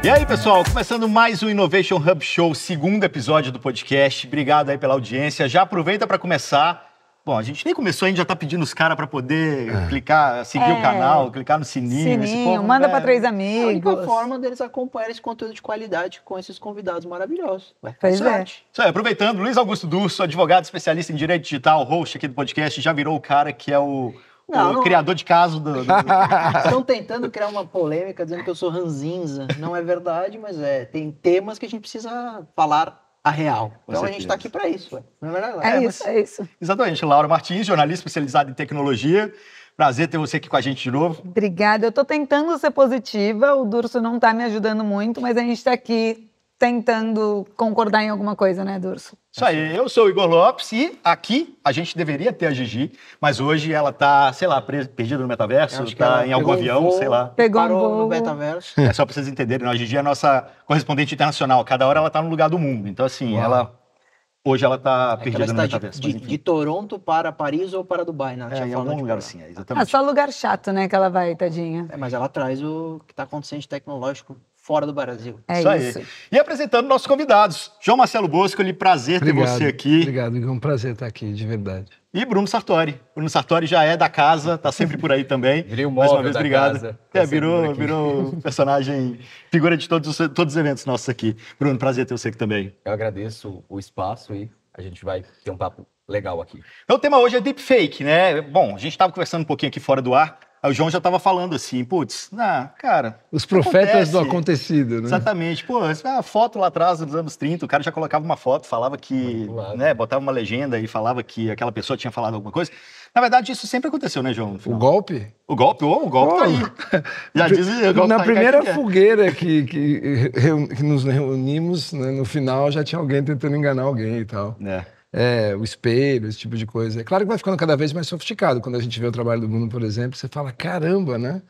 E aí, pessoal, começando mais um Innovation Hub Show, segundo episódio do podcast. Obrigado aí pela audiência. Já aproveita para começar. Bom, a gente nem começou ainda, já tá pedindo os caras para poder clicar, seguir o canal, clicar no sininho. Esse povo, manda para 3 amigos. É a única forma deles acompanharem esse conteúdo de qualidade com esses convidados maravilhosos. Pois é. Isso aí, aproveitando, Luiz Augusto Durso, advogado especialista em direito digital, host aqui do podcast, já virou o cara que é o criador de caso do... Estão tentando criar uma polêmica dizendo que eu sou ranzinza. Não é verdade, mas tem temas que a gente precisa falar a real. Então a gente está aqui para isso. Não é verdade? É isso. Exatamente. Laura Martins, jornalista especializada em tecnologia. Prazer ter você aqui com a gente de novo. Obrigada. Eu estou tentando ser positiva. O Durso não está me ajudando muito, mas a gente está aqui tentando concordar em alguma coisa, né, Durso? Isso aí, eu sou o Igor Lopes e aqui a gente deveria ter a Gigi, mas hoje ela tá, sei lá, perdida no metaverso, tá em algum avião, sei lá. Pegou um Parou voo no metaverso. É só pra vocês entenderem, a Gigi é a nossa correspondente internacional, cada hora ela tá no lugar do mundo, então assim, hoje ela tá perdida no metaverso. De Toronto para Paris ou para Dubai, né? Em algum lugar assim, exatamente. Só lugar chato, né, que ela vai, tadinha. Mas ela traz o que tá acontecendo de tecnológico fora do Brasil. É isso. Aí. E apresentando nossos convidados. João Marcelo Bosco, prazer ter você aqui. Obrigado, é um prazer estar aqui, de verdade. E Bruno Sartori. Bruno Sartori já é da casa, tá sempre por aí também. Virei o Mais uma móvel vez, da obrigado. casa. Virou personagem, figura de todos os eventos nossos aqui. Bruno, prazer ter você aqui também. Eu agradeço o espaço e a gente vai ter um papo legal aqui. Então, o tema hoje é deepfake, né? Bom, a gente estava conversando um pouquinho aqui fora do ar. Aí o João já estava falando assim, cara... Os profetas do acontecido, né? Exatamente. Pô, a foto lá atrás, nos anos 30, o cara já colocava uma foto, falava que... né, botava uma legenda e falava que aquela pessoa tinha falado alguma coisa. Na verdade, isso sempre aconteceu, né, João? O golpe? O golpe tá aí. Já dizia, o golpe Na tá primeira aí, fogueira que nos reunimos, né, no final já tinha alguém tentando enganar alguém e tal. O espelho, esse tipo de coisa. É claro que vai ficando cada vez mais sofisticado. Quando a gente vê o trabalho do Bruno, por exemplo, você fala, caramba, né?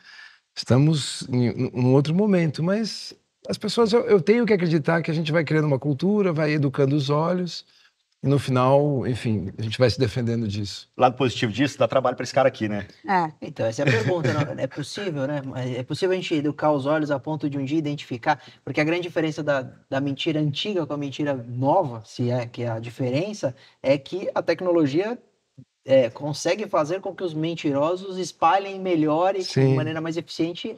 Estamos em um outro momento. Mas as pessoas, eu tenho que acreditar que a gente vai criando uma cultura, vai educando os olhos e no final, enfim, a gente vai se defendendo disso. O lado positivo disso, dá trabalho para esse cara aqui, né? Então, essa é a pergunta. Não? É possível, né? É possível a gente educar os olhos a ponto de um dia identificar? Porque a grande diferença da mentira antiga com a mentira nova, se é que é a diferença, é que a tecnologia consegue fazer com que os mentirosos espalhem melhor e de maneira mais eficiente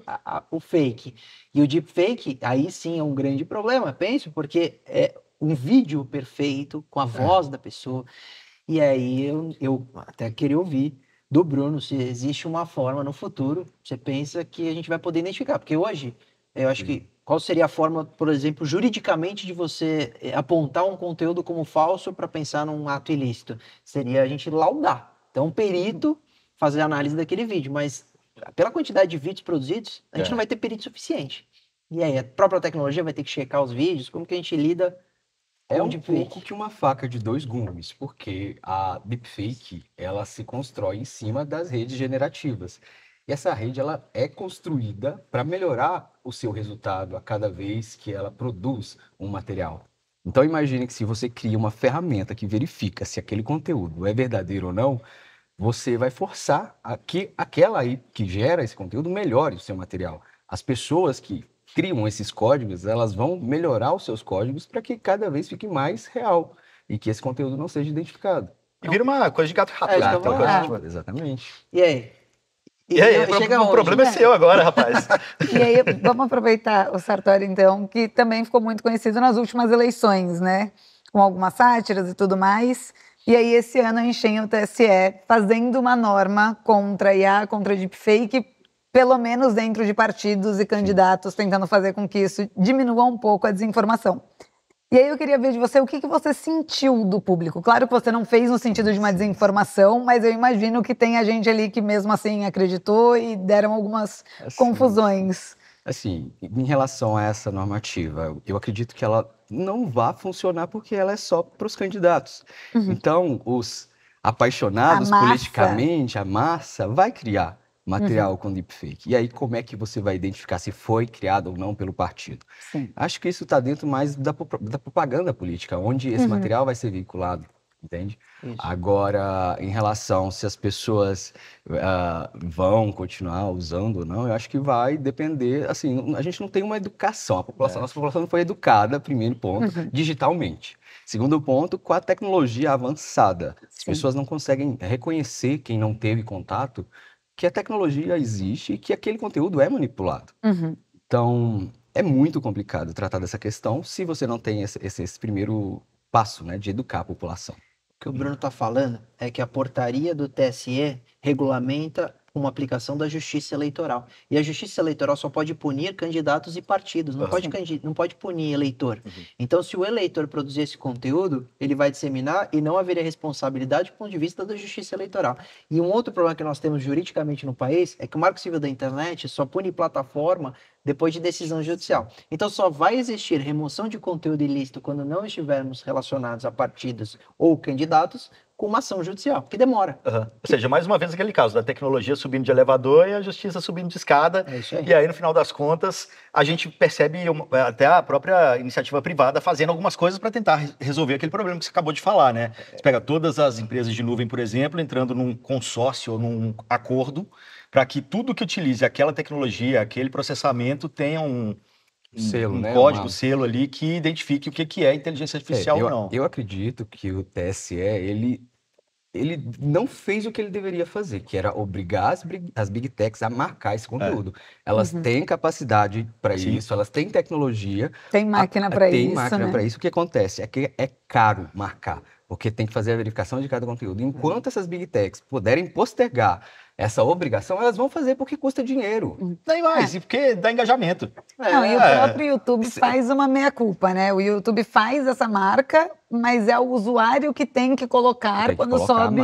o fake. E o deepfake, aí sim é um grande problema, penso, porque é um vídeo perfeito com a voz da pessoa. E aí eu até queria ouvir do Bruno se existe uma forma no futuro, você pensa que a gente vai poder identificar. Porque hoje, eu acho que qual seria a forma, por exemplo, juridicamente de você apontar um conteúdo como falso para pensar num ato ilícito? Seria a gente laudar. Então, um perito fazer a análise daquele vídeo, mas pela quantidade de vídeos produzidos, a gente não vai ter perito suficiente. E aí, a própria tecnologia vai ter que checar os vídeos, como que a gente lida. É um pouco que uma faca de dois gumes, porque a deepfake, ela se constrói em cima das redes generativas. E essa rede, ela é construída para melhorar o seu resultado a cada vez que ela produz um material. Então, imagine que se você cria uma ferramenta que verifica se aquele conteúdo é verdadeiro ou não, você vai forçar a que aquela aí que gera esse conteúdo melhore o seu material. As pessoas que criam esses códigos, elas vão melhorar os seus códigos para que cada vez fique mais real e que esse conteúdo não seja identificado. E vira uma coisa de gato rato. Exatamente. E aí? O problema é seu agora, rapaz. E aí, vamos aproveitar o Sartori, então, que também ficou muito conhecido nas últimas eleições, né? Com algumas sátiras e tudo mais. E aí, esse ano, enchem o TSE fazendo uma norma contra IA, contra deepfake, pelo menos dentro de partidos e candidatos, tentando fazer com que isso diminua um pouco a desinformação. E aí eu queria ver de você o que você sentiu do público. Claro que você não fez no sentido de uma desinformação, mas eu imagino que tem a gente ali que mesmo assim acreditou e deram algumas confusões. Assim, em relação a essa normativa, eu acredito que ela não vai funcionar porque ela é só para os candidatos. Então, os apaixonados politicamente, a massa, vai criar material com deepfake. E aí, como é que você vai identificar se foi criado ou não pelo partido? Acho que isso está dentro mais da propaganda política, onde esse material vai ser veiculado. entende? Isso. Agora, em relação se as pessoas vão continuar usando ou não, eu acho que vai depender, assim, a gente não tem uma educação, nossa população não foi educada, primeiro ponto, digitalmente. Segundo ponto, com a tecnologia avançada. As pessoas não conseguem reconhecer, quem não teve contato, que a tecnologia existe e que aquele conteúdo é manipulado. Então, é muito complicado tratar dessa questão se você não tem esse primeiro passo, né, de educar a população. O que o Bruno está falando é que a portaria do TSE regulamenta uma aplicação da Justiça Eleitoral. E a Justiça Eleitoral só pode punir candidatos e partidos, não pode punir eleitor. Então, se o eleitor produzir esse conteúdo, ele vai disseminar e não haveria responsabilidade do ponto de vista da Justiça Eleitoral. E um outro problema que nós temos juridicamente no país é que o Marco Civil da Internet só pune plataforma depois de decisão judicial. Então, só vai existir remoção de conteúdo ilícito quando não estivermos relacionados a partidos ou candidatos com uma ação judicial, que demora. Ou seja, mais uma vez aquele caso da tecnologia subindo de elevador e a justiça subindo de escada. É isso aí. E aí, no final das contas, a gente percebe até a própria iniciativa privada fazendo algumas coisas para tentar resolver aquele problema que você acabou de falar, né? Você pega todas as empresas de nuvem, por exemplo, entrando num consórcio ou num acordo para que tudo que utilize aquela tecnologia, aquele processamento tenha um selo, né? Código, selo ali que identifique o que é inteligência artificial ou não. Eu acredito que o TSE, ele não fez o que ele deveria fazer, que era obrigar as Big Techs a marcar esse conteúdo. Elas têm capacidade para isso, elas têm tecnologia. Tem máquina para isso, Tem máquina para isso. O que acontece é que é caro marcar, porque tem que fazer a verificação de cada conteúdo. Enquanto essas Big Techs puderem postergar essa obrigação, elas vão fazer porque custa dinheiro. Nem mais, e porque dá engajamento. Não, e o próprio YouTube faz uma meia-culpa, né? O YouTube faz essa marca, mas é o usuário que tem que colocar quando sobe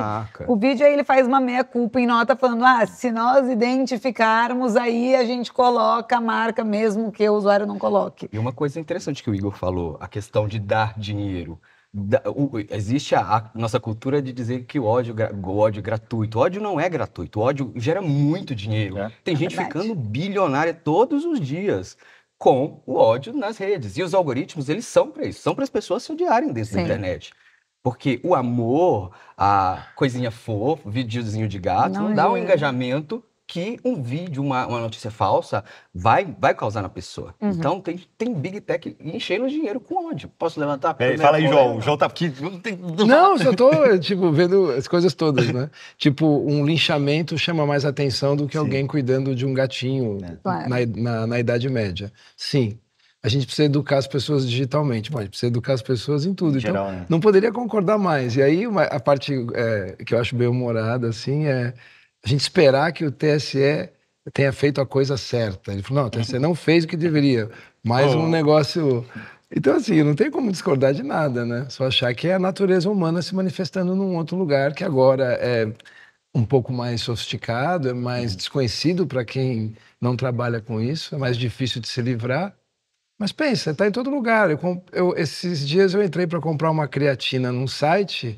o vídeo, aí ele faz uma meia-culpa em nota falando, se nós identificarmos, aí a gente coloca a marca mesmo que o usuário não coloque. E uma coisa interessante que o Igor falou, a questão de dar dinheiro. Existe a nossa cultura de dizer que o ódio é gratuito. O ódio não é gratuito. O ódio gera muito dinheiro. Tem gente ficando bilionária todos os dias com o ódio nas redes. E os algoritmos, eles são para isso. São para as pessoas se odiarem dentro da internet. Porque o amor, a coisinha fofa, videozinho de gato, não dá um engajamento que um vídeo, uma notícia falsa vai causar na pessoa. Então, tem Big Tech enchendo dinheiro com ódio. Posso levantar? Fala aí, João. O João tá aqui. Não, só tô, vendo as coisas todas, né? Um linchamento chama mais atenção do que alguém cuidando de um gatinho na Idade Média. Sim. A gente precisa educar as pessoas digitalmente, mas a gente precisa educar as pessoas em tudo. Então, não poderia concordar mais. E aí, a parte que eu acho bem humorada, assim, é a gente esperar que o TSE tenha feito a coisa certa. Ele falou, não, o TSE não fez o que deveria. Mais um negócio... Então, assim, não tem como discordar de nada, né? Só achar que é a natureza humana se manifestando num outro lugar que agora é um pouco mais sofisticado, é mais desconhecido para quem não trabalha com isso, é mais difícil de se livrar. Mas pensa, está em todo lugar. Esses dias eu entrei para comprar uma creatina num site,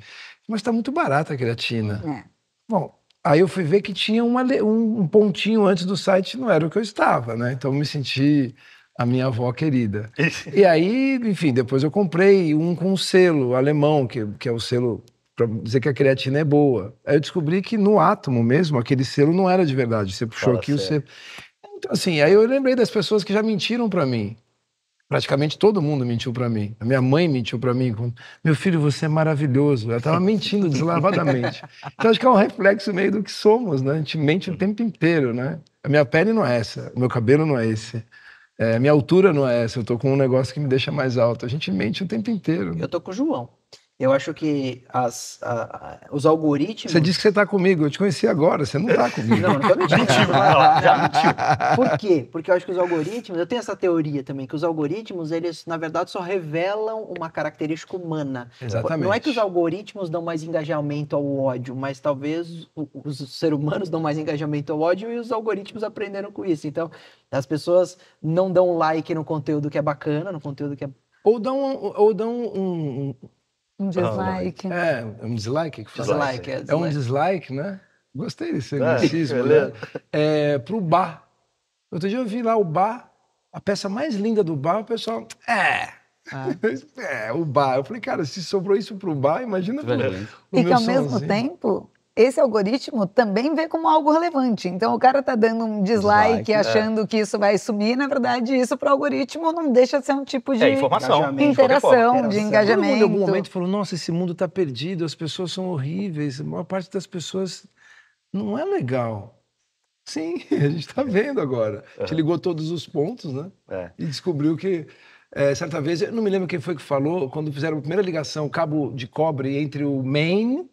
mas está muito barata a creatina. Bom... Aí eu fui ver que tinha um pontinho antes do site, não era o que eu estava, né? Então eu me senti a minha avó querida. E aí, enfim, depois eu comprei um com um selo alemão, que é o selo para dizer que a creatina é boa. Aí eu descobri que no átomo mesmo, aquele selo não era de verdade. Você puxou aqui o selo. Então, assim, aí eu lembrei das pessoas que já mentiram para mim. Praticamente todo mundo mentiu para mim. A minha mãe mentiu para mim. Meu filho, você é maravilhoso. Ela estava mentindo deslavadamente. Então, acho que é um reflexo meio do que somos, né? A gente mente o tempo inteiro, né? A minha pele não é essa, o meu cabelo não é esse, a minha altura não é essa, eu tô com um negócio que me deixa mais alto. A gente mente o tempo inteiro. Né? Eu tô com o João. Eu acho que os algoritmos... Você disse que você tá comigo, eu te conheci agora, você não tá comigo. Não tô mentindo. Já mentiu. Por quê? Porque eu acho que os algoritmos... Eu tenho essa teoria também, que os algoritmos, eles, na verdade, só revelam uma característica humana. Exatamente. Não é que os algoritmos dão mais engajamento ao ódio, mas talvez os seres humanos dão mais engajamento ao ódio e os algoritmos aprenderam com isso. Então, as pessoas não dão um like no conteúdo que é bacana, no conteúdo que é... Ou dão um dislike. Um dislike? Dislike, é um dislike, né? Gostei desse anglicismo, né? Pro bar. Outro dia eu vi lá o bar, a peça mais linda do bar, o pessoal... O bar. Eu falei, cara, se sobrou isso pro bar, imagina pro E que ao mesmo tempo, esse algoritmo também vê como algo relevante. Então o cara tá dando um dislike achando que isso vai sumir, na verdade isso pro algoritmo não deixa de ser um tipo de informação, interação, de engajamento. Todo mundo, em algum momento falou, nossa, esse mundo tá perdido, as pessoas são horríveis, a maior parte das pessoas não é legal. Sim, a gente tá vendo agora. A gente ligou todos os pontos, né? E descobriu que certa vez, eu não me lembro quem foi que falou, quando fizeram a primeira ligação, cabo de cobre entre o Maine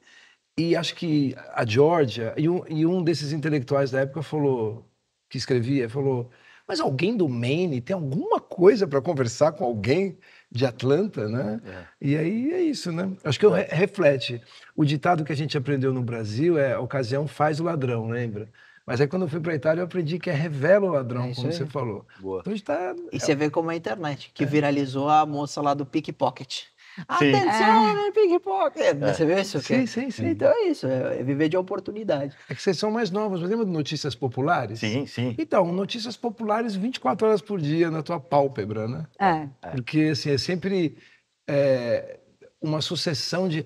e acho que a Geórgia, e um desses intelectuais da época falou, que escrevia, falou, mas alguém do Maine tem alguma coisa para conversar com alguém de Atlanta, né? E aí é isso, né? Acho que reflete. O ditado que a gente aprendeu no Brasil é: a ocasião faz o ladrão, lembra? Mas aí quando eu fui para a Itália eu aprendi que revela o ladrão, como você falou. Boa. Então, e você vê como a internet, que viralizou a moça lá do pickpocket. Atenção, pickpocket! Você viu isso? Sim. Então é isso, é viver de oportunidade. É que vocês são mais novos, lembra de Notícias Populares? Sim. Então, Notícias Populares 24 horas por dia na tua pálpebra, né? Porque, assim, é sempre uma sucessão de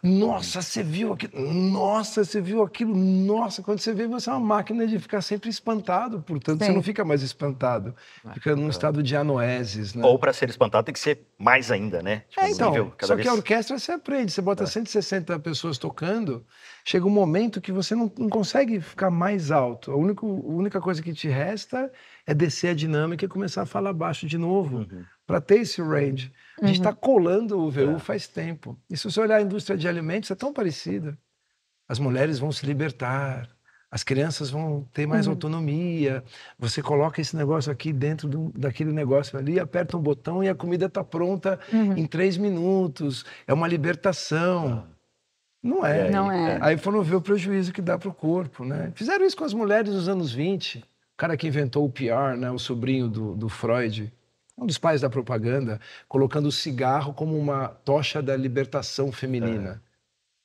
nossa, você viu aquilo, nossa, você viu aquilo, nossa, quando você vê, você é uma máquina de ficar sempre espantado, portanto, você não fica mais espantado, fica num estado de anoeses, né? Ou para ser espantado tem que ser mais ainda, né? Tipo, então, só que a orquestra você aprende, você bota 160 pessoas tocando, chega um momento que você não consegue ficar mais alto, a única coisa que te resta é descer a dinâmica e começar a falar baixo de novo, para ter esse range. A gente está colando o VU faz tempo. E se você olhar a indústria de alimentos, é tão parecida. As mulheres vão se libertar, as crianças vão ter mais autonomia, você coloca esse negócio aqui dentro daquele negócio ali, aperta um botão e a comida está pronta em 3 minutos. É uma libertação. Não é. Não é. Aí foram ver o prejuízo que dá para o corpo, né? Fizeram isso com as mulheres nos anos 20. O cara que inventou o PR, né, o sobrinho do Freud, um dos pais da propaganda, colocando o cigarro como uma tocha da libertação feminina.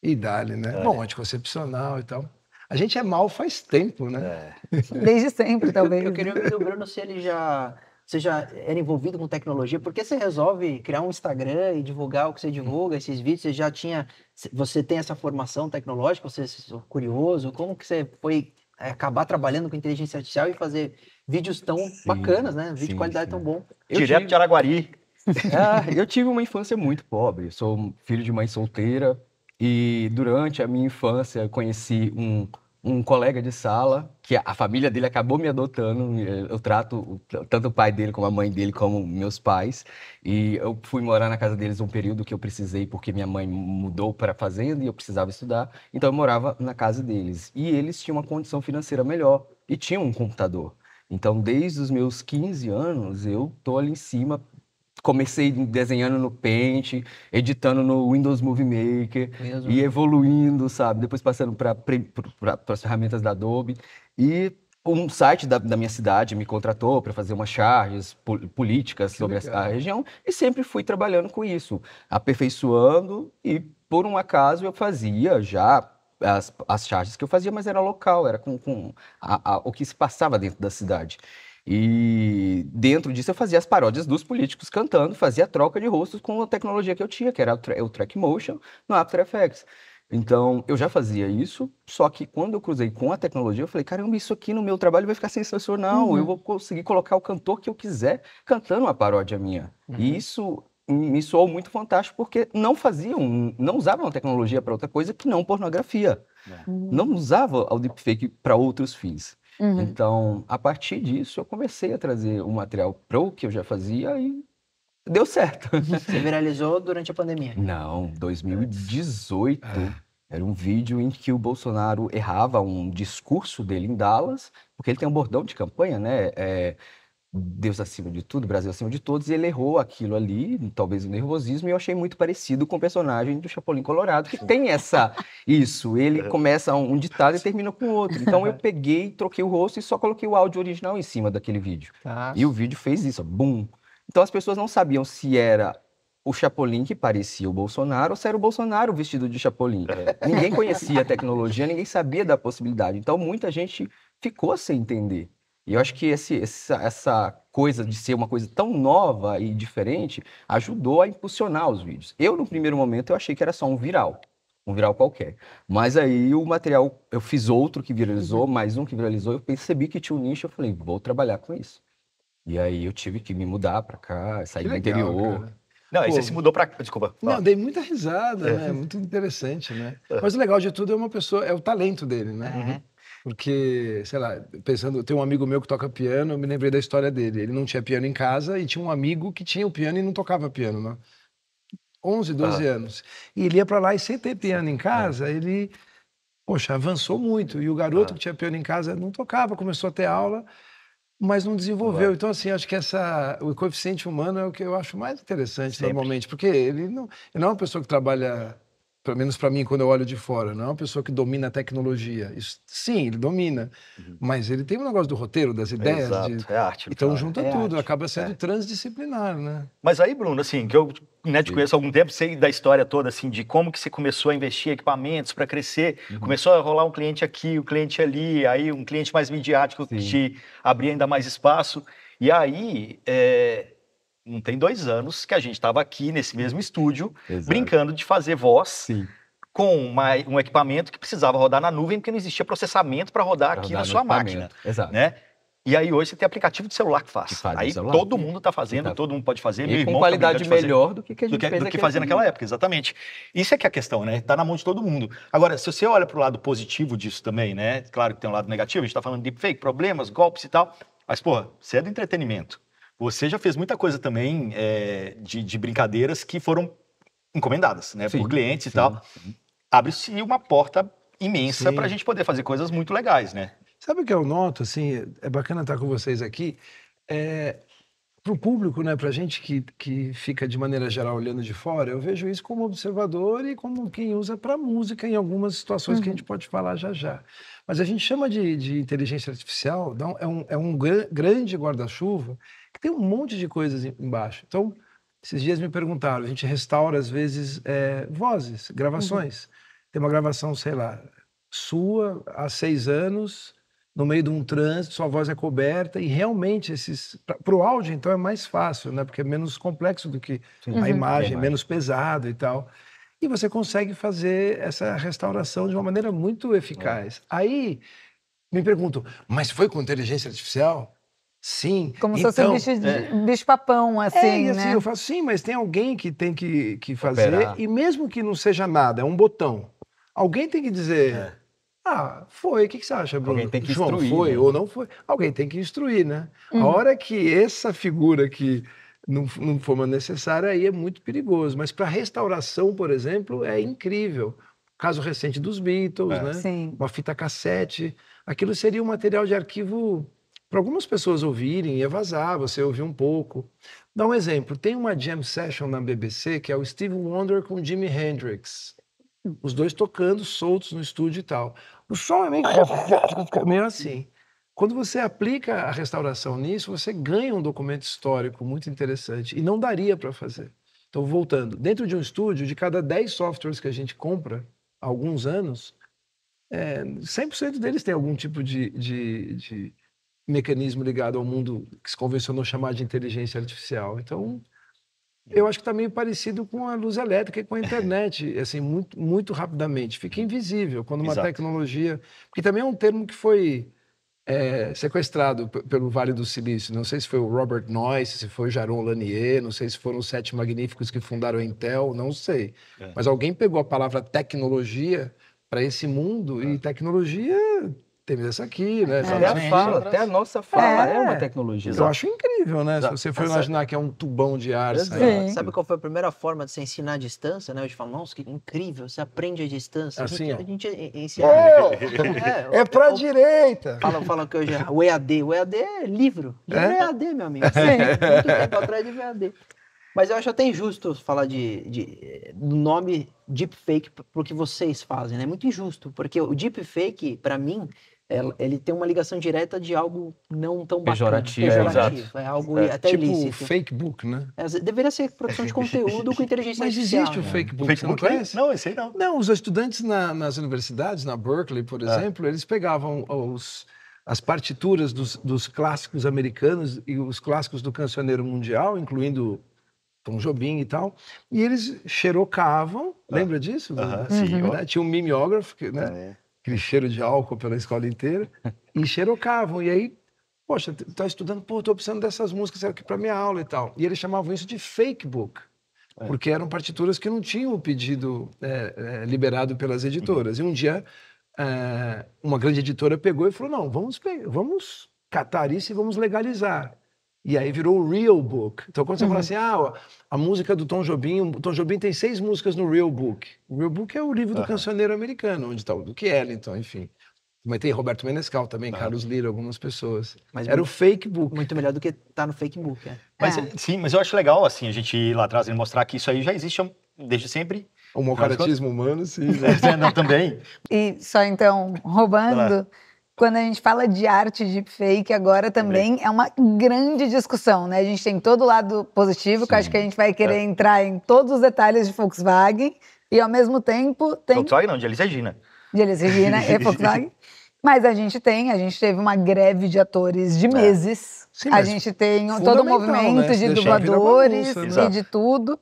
E dá-lhe, né? Bom, anticoncepcional e tal. A gente é mal faz tempo, né? Desde sempre, talvez. Eu queria ouvir do Bruno se você já era envolvido com tecnologia. Por que você resolve criar um Instagram e divulgar o que você divulga, esses vídeos? Você tem essa formação tecnológica? Você é curioso? Como que você foi acabar trabalhando com inteligência artificial e fazer vídeos tão bacanas, né? Vídeo de qualidade tão bom. Direto de Araguari. Eu tive uma infância muito pobre. Sou filho de mãe solteira e durante a minha infância eu conheci um colega de sala que a família dele acabou me adotando. Eu trato tanto o pai dele como a mãe dele como meus pais. E eu fui morar na casa deles um período que eu precisei porque minha mãe mudou para a fazenda e eu precisava estudar. Então eu morava na casa deles. E eles tinham uma condição financeira melhor e tinham um computador. Então desde os meus 15 anos eu tô ali em cima. Comecei desenhando no Paint, editando no Windows Movie Maker e evoluindo, sabe? Depois passando para as ferramentas da Adobe. E um site da minha cidade me contratou para fazer umas charges políticas sobre a região e sempre fui trabalhando com isso, aperfeiçoando e, por um acaso, eu fazia já as charges que eu fazia, mas era local, era com o que se passava dentro da cidade. E dentro disso eu fazia as paródias dos políticos cantando, fazia a troca de rostos com a tecnologia que eu tinha, que era o Track Motion no After Effects. Então, eu já fazia isso, só que quando eu cruzei com a tecnologia, eu falei, caramba, isso aqui no meu trabalho vai ficar sensacional, eu vou conseguir colocar o cantor que eu quiser cantando uma paródia minha. E isso me soou muito fantástico, porque não usavam a tecnologia para outra coisa que não pornografia. Não usava o deepfake para outros fins. Então, a partir disso, eu comecei a trazer o material pro que eu já fazia e deu certo. Você viralizou durante a pandemia? Não, 2018. Era um vídeo em que o Bolsonaro errava um discurso dele em Dallas, porque ele tem um bordão de campanha, né? Deus acima de tudo, Brasil acima de todos, e ele errou aquilo ali, talvez o nervosismo, e eu achei muito parecido com o personagem do Chapolin Colorado, que tem isso, ele começa um ditado e termina com outro. Então eu peguei, troquei o rosto e só coloquei o áudio original em cima daquele vídeo. E o vídeo fez isso, bum. Então as pessoas não sabiam se era o Chapolin que parecia o Bolsonaro ou se era o Bolsonaro vestido de Chapolin. Ninguém conhecia a tecnologia, ninguém sabia da possibilidade. Então muita gente ficou sem entender. E eu acho que essa coisa de ser uma coisa tão nova e diferente ajudou a impulsionar os vídeos. Eu, no primeiro momento, eu achei que era só um viral qualquer. Mas aí o material, eu fiz outro que viralizou, mais um que viralizou, eu percebi que tinha um nicho, eu falei, vou trabalhar com isso. E aí eu tive que me mudar pra cá, sair do interior. Cara. Não, aí você se mudou pra... Desculpa. Não, dei muita risada, né? Muito interessante, né? Mas o legal de tudo é uma pessoa, é o talento dele, né? Porque, sei lá, pensando, tem um amigo meu que toca piano, eu me lembrei da história dele. Ele não tinha piano em casa e tinha um amigo que tinha o piano e não tocava piano, né? 11, 12 anos. E ele ia pra lá e sem ter piano em casa, ele, poxa, avançou muito. E o garoto que tinha piano em casa não tocava, começou a ter aula, mas não desenvolveu. Então, assim, acho que o coeficiente humano é o que eu acho mais interessante normalmente, porque ele não é uma pessoa que trabalha, pelo menos para mim, quando eu olho de fora, não é uma pessoa que domina a tecnologia. Isso, sim, ele domina, mas ele tem um negócio do roteiro, das ideias. É arte. Então, junta tudo, acaba sendo transdisciplinar, né? Mas aí, Bruno, assim, que eu te conheço há algum tempo, sei da história toda, assim, de como que você começou a investir em equipamentos para crescer. Começou a rolar um cliente aqui, um cliente ali, aí um cliente mais midiático que te abria ainda mais espaço. E aí, não tem 2 anos que a gente estava aqui nesse mesmo estúdio, brincando de fazer voz com um equipamento que precisava rodar na nuvem, porque não existia processamento para rodar aqui na sua máquina. Exato. Né? E aí hoje você tem aplicativo de celular que faz. Aí todo mundo está fazendo, todo mundo pode fazer. E com qualidade melhor do que a gente fez do que fazia naquela época, exatamente. Isso é que é a questão, né? Tá na mão de todo mundo. Agora, se você olha para o lado positivo disso também, né? Claro que tem um lado negativo, a gente está falando de deepfake, problemas, golpes e tal. Mas, porra, você é do entretenimento. Você já fez muita coisa também de brincadeiras que foram encomendadas, né? Por clientes e tal. Abre-se uma porta imensa para a gente poder fazer coisas muito legais, né? Sabe o que eu noto, assim, é bacana estar com vocês aqui, para o público, né, para a gente que fica de maneira geral olhando de fora, eu vejo isso como observador e como quem usa para música em algumas situações que a gente pode falar já. Mas a gente chama de inteligência artificial, é um grande guarda-chuva que tem um monte de coisas embaixo. Então, esses dias me perguntaram, a gente restaura às vezes vozes, gravações. Tem uma gravação, sei lá, sua há 6 anos, no meio de um trânsito, sua voz é coberta e realmente para o áudio então é mais fácil, né? Porque é menos complexo do que a imagem, menos pesado e tal. E você consegue fazer essa restauração de uma maneira muito eficaz. Aí me perguntam, mas foi com inteligência artificial? Sim. Como se fosse um bicho-papão, assim, e assim, né? eu falo, sim, mas tem alguém que tem que fazer, e mesmo que não seja nada, é um botão. Alguém tem que dizer... foi. O que você acha, Bruno? Alguém tem que João, instruir, foi né? ou não foi? Alguém tem que instruir, né? A hora que essa figura que não for mais necessária, aí é muito perigoso. Mas para restauração, por exemplo, é incrível. Caso recente dos Beatles, né? Sim. Uma fita cassete. Aquilo seria um material de arquivo para algumas pessoas ouvirem, ia vazar, você ouvir um pouco. Dá um exemplo. Tem uma jam session na BBC que é o Steve Wonder com Jimi Hendrix. Os dois tocando, soltos no estúdio e tal. O som é meio assim. Quando você aplica a restauração nisso, você ganha um documento histórico muito interessante. E não daria para fazer. Então, voltando. Dentro de um estúdio, de cada 10 softwares que a gente compra há alguns anos, 100% deles tem algum tipo de mecanismo ligado ao mundo que se convencionou chamar de inteligência artificial. Então... eu acho que está meio parecido com a luz elétrica e com a internet, assim, muito, muito rapidamente. Fica invisível quando uma tecnologia... Porque também é um termo que foi sequestrado pelo Vale do Silício. Não sei se foi o Robert Noyce, se foi o Jaron Lanier, não sei se foram os 7 magníficos que fundaram a Intel, não sei. Mas alguém pegou a palavra tecnologia para esse mundo e tecnologia... temos essa aqui, né? Até a nossa fala é uma tecnologia. Eu acho incrível, né? Se você for imaginar que é um tubão de ar. Sabe qual foi a primeira forma de você ensinar à distância, né? Hoje fala, nossa, que incrível, você aprende à distância. Assim, a gente ensina... pra direita! Falam que hoje é o EAD. O EAD é livro. Livro é EAD, meu amigo. Muito tempo atrás de EAD. Mas eu acho até injusto falar do nome deepfake pro que vocês fazem, né? É muito injusto, porque o deepfake, para mim, ele tem uma ligação direta de algo não tão bacana. Pejorativo. É algo até tipo ilícito. Tipo fake book, né? Deveria ser produção de conteúdo com inteligência artificial. Mas existe o fake book, você não conhece? Não, esse aí não. Não, os estudantes nas universidades, na Berkeley, por exemplo, eles pegavam as partituras dos clássicos americanos e os clássicos do cancioneiro mundial, incluindo Tom Jobim e tal, e eles xerocavam, lembra disso? Sim. Né? Tinha um mimeógrafo, né? Aquele cheiro de álcool pela escola inteira, e xerocavam, e aí, poxa, tá estudando, pô, tô precisando dessas músicas aqui para minha aula e tal, e eles chamavam isso de fake book, porque eram partituras que não tinham o pedido liberado pelas editoras, e um dia uma grande editora pegou e falou, não, vamos catar isso e vamos legalizar. E aí virou o Real Book. Então, quando você fala assim, a música do Tom Jobim, o Tom Jobim tem 6 músicas no Real Book. O Real Book é o livro do cancioneiro americano, onde está o Duke Ellington, enfim. Mas tem Roberto Menescal também, Carlos Lira, algumas pessoas. Mas era o Fake Book. Muito melhor do que tá no Fake Book, Sim, mas eu acho legal, assim, a gente ir lá atrás e mostrar que isso aí já existe desde sempre. O malcaratismo humano, sim. Não, também. E só então, roubando... Quando a gente fala de arte deepfake, agora também é uma grande discussão, né? A gente tem todo o lado positivo, que eu acho que a gente vai querer entrar em todos os detalhes de Volkswagen, e ao mesmo tempo tem... Volkswagen não, de Elis Regina. De Elis Regina e Volkswagen. Mas a gente teve uma greve de atores de meses. Sim, a gente tem todo um movimento de dubladores e de tudo.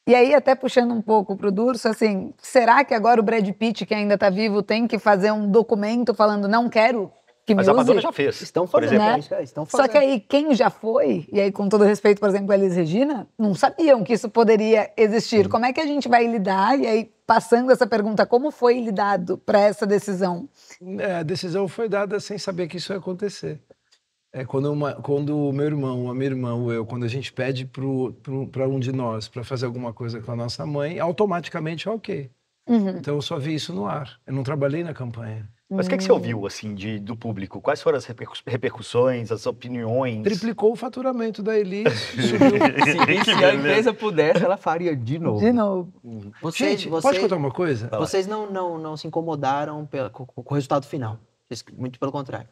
E aí, até puxando um pouco pro Durso, assim, será que agora o Brad Pitt, que ainda tá vivo, tem que fazer um documento falando não quero que me use? Mas a Madonna já fez. Estão fazendo, né? Estão fazendo. Só que aí, quem já foi, e aí com todo respeito, por exemplo, a Elis Regina, não sabiam que isso poderia existir. Como é que a gente vai lidar? E aí, passando essa pergunta, como foi lidado para essa decisão? A decisão foi dada sem saber que isso ia acontecer. Quando o meu irmão, a minha irmã ou eu, quando a gente pede para um de nós para fazer alguma coisa com a nossa mãe, automaticamente é ok. Então eu só vi isso no ar. Eu não trabalhei na campanha. Mas o que você ouviu, assim, do público? Quais foram as repercussões, as opiniões? Triplicou o faturamento da Elis. Se a empresa pudesse, ela faria de novo. De novo. Gente, pode contar uma coisa? Vocês não se incomodaram com o resultado final. Muito pelo contrário.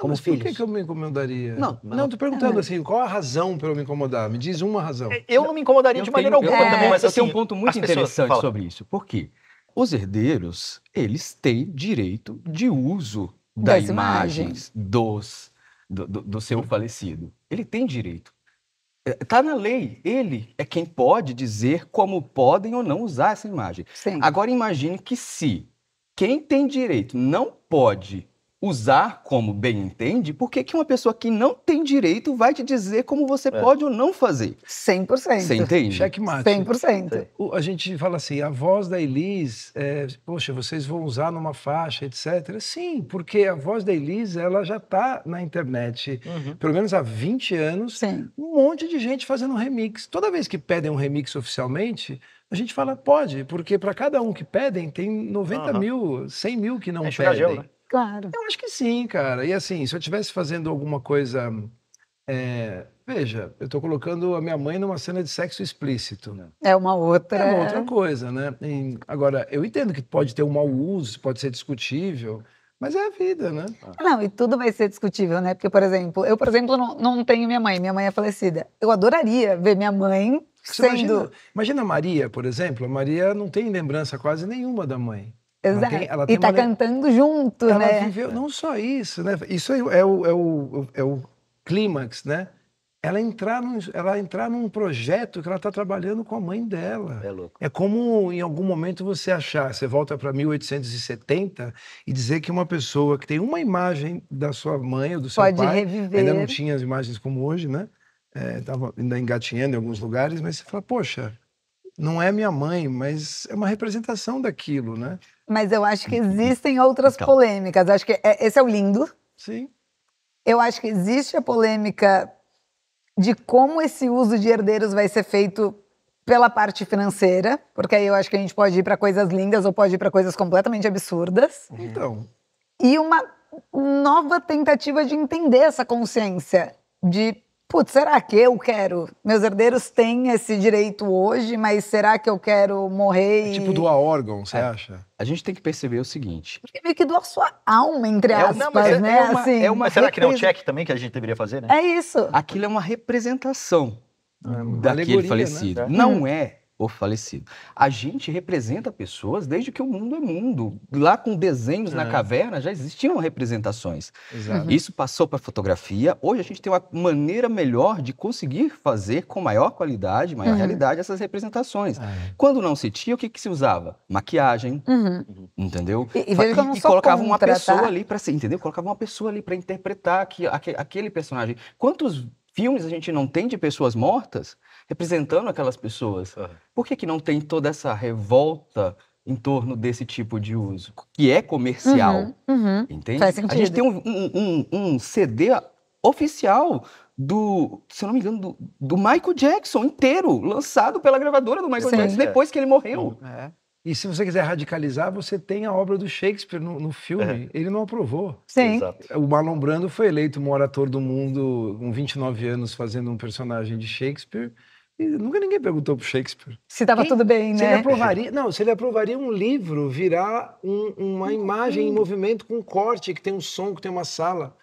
Como filhos. Por que eu me incomodaria? Não, tô perguntando assim, qual a razão para eu me incomodar? Me diz uma razão. Eu não me incomodaria de maneira alguma também, mas eu assim... tenho um ponto muito interessante sobre isso. Por quê? Os herdeiros, eles têm direito de uso das imagens do seu falecido. Ele tem direito. Está na lei. Ele é quem pode dizer como podem ou não usar essa imagem. Sim. Agora imagine que se quem tem direito não pode usar como bem entende, por que uma pessoa que não tem direito vai te dizer como você pode ou não fazer? 100%. Você entende? Checkmate. 100%. A gente fala assim, a voz da Elis, poxa, vocês vão usar numa faixa, etc. Sim, porque a voz da Elis, ela já está na internet, pelo menos há 20 anos, Sim. Um monte de gente fazendo remix. Toda vez que pedem um remix oficialmente, a gente fala, pode, porque para cada um que pedem, tem 90 mil, 100 mil que não pedem. Gel, né? Claro. Eu acho que sim, cara. E assim, se eu estivesse fazendo alguma coisa... veja, eu estou colocando a minha mãe numa cena de sexo explícito. É uma outra... É uma outra coisa, né? Agora, eu entendo que pode ter um mau uso, pode ser discutível, mas é a vida, né? Não, e tudo vai ser discutível, né? Porque, por exemplo, eu não tenho minha mãe é falecida. Eu adoraria ver minha mãe sendo... Imagina a Maria, por exemplo. A Maria não tem lembrança quase nenhuma da mãe. Exato. Ela tem cantando junto, ela né? Viveu, não só isso, né? Isso é o clímax, né? Ela entrar num projeto que ela está trabalhando com a mãe dela. É louco. É como em algum momento você volta para 1870 e dizer que uma pessoa que tem uma imagem da sua mãe ou do seu pode pai, reviver. Ainda não tinha as imagens como hoje, né? Tava ainda engatinhando em alguns lugares, mas você fala, poxa, não é minha mãe, mas é uma representação daquilo, né? Mas eu acho que existem outras polêmicas. Eu acho que esse é o lindo. Sim. Eu acho que existe a polêmica de como esse uso de herdeiros vai ser feito pela parte financeira, porque aí eu acho que a gente pode ir para coisas lindas ou pode ir para coisas completamente absurdas. Então. E uma nova tentativa de entender essa consciência de, putz, será que eu quero? Meus herdeiros têm esse direito hoje, mas será que eu quero morrer e... Tipo doar órgão, você acha? A gente tem que perceber o seguinte... Porque meio que doar sua alma, entre aspas, né? Mas será que não é um check também que a gente deveria fazer, né? É isso. Aquilo é uma representação daquele alegoria, falecido. né? Não é por falecido. A gente representa pessoas desde que o mundo é mundo. Lá com desenhos na caverna já existiam representações. Exato. Isso passou para a fotografia. Hoje a gente tem uma maneira melhor de conseguir fazer com maior qualidade, maior realidade essas representações. Quando não se tinha, o que se usava? Maquiagem, entendeu? E veja que eu não sou colocava contra, uma pessoa tá? ali para entendeu? Colocava uma pessoa ali para interpretar aquele personagem. Quantos filmes a gente não tem de pessoas mortas representando aquelas pessoas? Por que não tem toda essa revolta em torno desse tipo de uso? Que é comercial, entende? Faz sentido. A gente tem um CD oficial se eu não me engano, do Michael Jackson inteiro, lançado pela gravadora do Michael Jackson, depois que ele morreu. E se você quiser radicalizar, você tem a obra do Shakespeare no filme. Ele não aprovou. Sim. Exato. O Marlon Brando foi eleito o maior ator do mundo com 29 anos fazendo um personagem de Shakespeare. E nunca ninguém perguntou pro Shakespeare. Se tava tudo bem, Se ele né? aprovaria, se ele aprovaria um livro virar uma imagem em movimento com corte, que tem um som, que tem uma sala.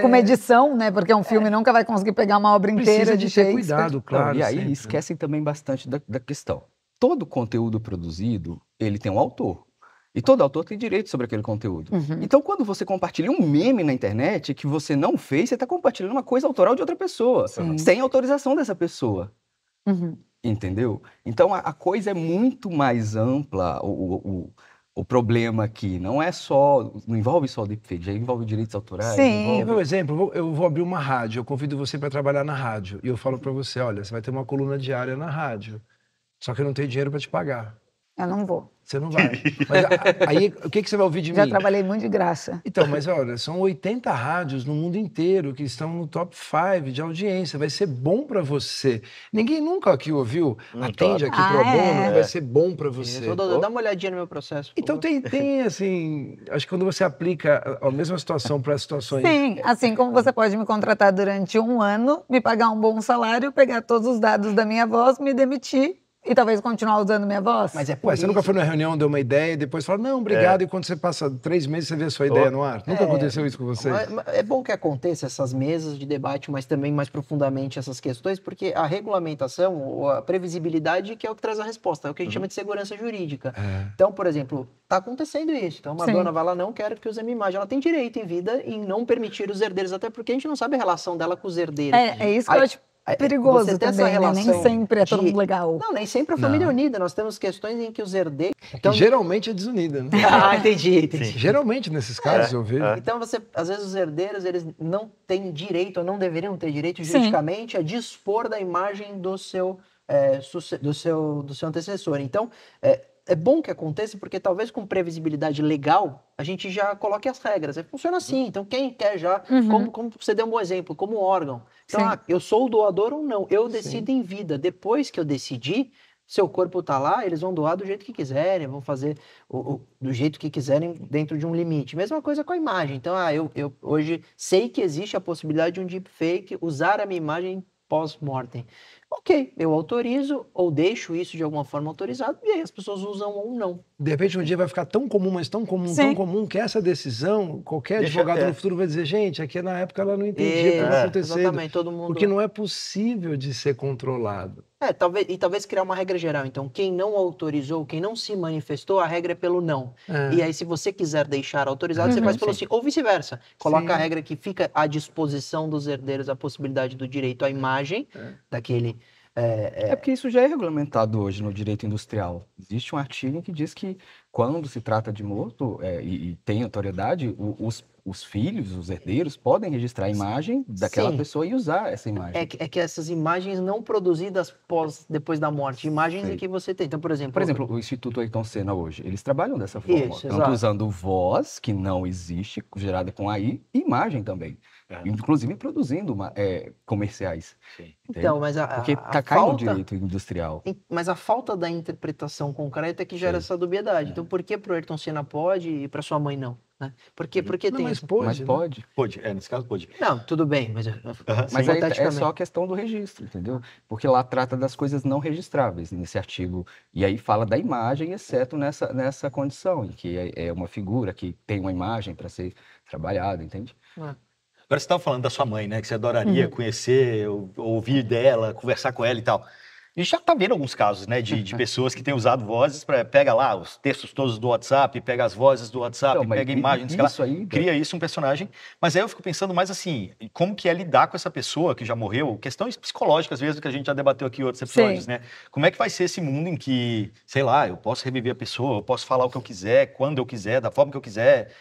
Com uma edição, né? Porque um filme nunca vai conseguir pegar uma obra inteira Precisa de de ter Shakespeare. cuidado, claro. E aí sempre. esquecem também bastante da questão. Todo conteúdo produzido, ele tem um autor. E todo autor tem direito sobre aquele conteúdo. Então, quando você compartilha um meme na internet que você não fez, você está compartilhando uma coisa autoral de outra pessoa, sem autorização dessa pessoa. Entendeu? Então, a coisa é muito mais ampla. O problema aqui não envolve só o deepfake, já envolve direitos autorais. Sim. Por exemplo, eu vou abrir uma rádio, eu convido você para trabalhar na rádio. E eu falo para você, olha, você vai ter uma coluna diária na rádio. Só que eu não tenho dinheiro para te pagar. Eu não vou. Você não vai. Mas aí, o que você vai ouvir de Já mim? trabalhei muito de graça. Então, mas olha, são 80 rádios no mundo inteiro que estão no top 5 de audiência. Vai ser bom para você. Ninguém nunca aqui ouviu, atende aqui pro bono, vai ser bom para você. Dá uma olhadinha no meu processo. Então tem assim, acho que quando você aplica a mesma situação para situações... Sim, assim como você pode me contratar durante 1 ano, me pagar um bom salário, pegar todos os dados da minha voz, me demitir e talvez continuar usando minha voz. Mas é Ué, você nunca foi numa reunião, deu uma ideia e depois fala, não, obrigado, e quando você passa 3 meses você vê a sua ideia no ar? Nunca aconteceu isso com você? É bom que aconteça essas mesas de debate, mas também mais profundamente essas questões, porque a regulamentação, ou a previsibilidade, que é o que traz a resposta, é o que a gente chama de segurança jurídica. Então, por exemplo, está acontecendo isso. Então, uma dona vai lá, não quero que use a minha imagem. Ela tem direito em vida em não permitir os herdeiros, até porque a gente não sabe a relação dela com os herdeiros. É isso que eu acho perigoso você tem também, essa relação né? Nem sempre é todo mundo legal. Não, nem sempre a família é unida. Nós temos questões em que os herdeiros... Então... Geralmente é desunida, né? Entendi. Geralmente, nesses casos, eu vejo. Então, às vezes, os herdeiros, eles não têm direito, ou não deveriam ter direito, juridicamente, a dispor da imagem do seu antecessor. Então, é bom que aconteça, porque talvez com previsibilidade legal, a gente já coloque as regras. Funciona assim. Então, quem quer já, como você deu um bom exemplo, como órgão. Então, eu sou o doador ou não. Eu decido em vida. Depois que eu decidir, seu corpo está lá, eles vão doar do jeito que quiserem, vão fazer do jeito que quiserem dentro de um limite. Mesma coisa com a imagem. Então, eu hoje sei que existe a possibilidade de um deepfake usar a minha imagem pós-mortem. Ok, eu autorizo ou deixo isso de alguma forma autorizado e aí as pessoas usam ou não. De repente um dia vai ficar tão comum, mas tão comum que essa decisão, qualquer advogado no futuro vai dizer, gente, aqui na época ela não entendia o que estava acontecendo. Exatamente, todo mundo... Porque não é possível de ser controlado. Talvez criar uma regra geral. Então, quem não autorizou, quem não se manifestou, a regra é pelo não. E aí, se você quiser deixar autorizado, você faz pelo sim. Ou vice-versa. Coloca a regra que fica à disposição dos herdeiros a possibilidade do direito à imagem daquele... porque isso já é regulamentado hoje no direito industrial. Existe um artigo que diz que quando se trata de morto e tem autoriedade, os filhos, os herdeiros, podem registrar a imagem daquela pessoa e usar essa imagem. É que essas imagens não produzidas depois da morte, imagens que você tem. Então, por exemplo, o Instituto Ayrton Senna hoje, eles trabalham dessa forma. Isso, tanto usando voz, que não existe, gerada com AI, e imagem também. Inclusive produzindo comerciais. Então, mas porque cai no direito industrial. Mas a falta da interpretação concreta é que gera essa dubiedade. Então, por que pro Ayrton Senna pode e para sua mãe não? Né? Porque tem... Mas pode. Mas pode. Pode, nesse caso pode. Não, tudo bem, mas aí é só a questão do registro, entendeu? Porque lá trata das coisas não registráveis nesse artigo. E aí fala da imagem, exceto nessa condição, em que é uma figura que tem uma imagem para ser trabalhada, entende? Agora você estava falando da sua mãe, né? Que você adoraria conhecer, ouvir dela, conversar com ela e tal. A gente já está vendo alguns casos, né, de pessoas que têm usado vozes, pega lá os textos todos do WhatsApp, pega as vozes do WhatsApp, Não, mas pega imagens, isso aí, cria isso um personagem. Mas aí eu fico pensando mais assim, como que é lidar com essa pessoa que já morreu, questões psicológicas mesmo, que a gente já debateu aqui em outros episódios, né? Como é que vai ser esse mundo em que, sei lá, eu posso reviver a pessoa, eu posso falar o que eu quiser, quando eu quiser, da forma que eu quiser,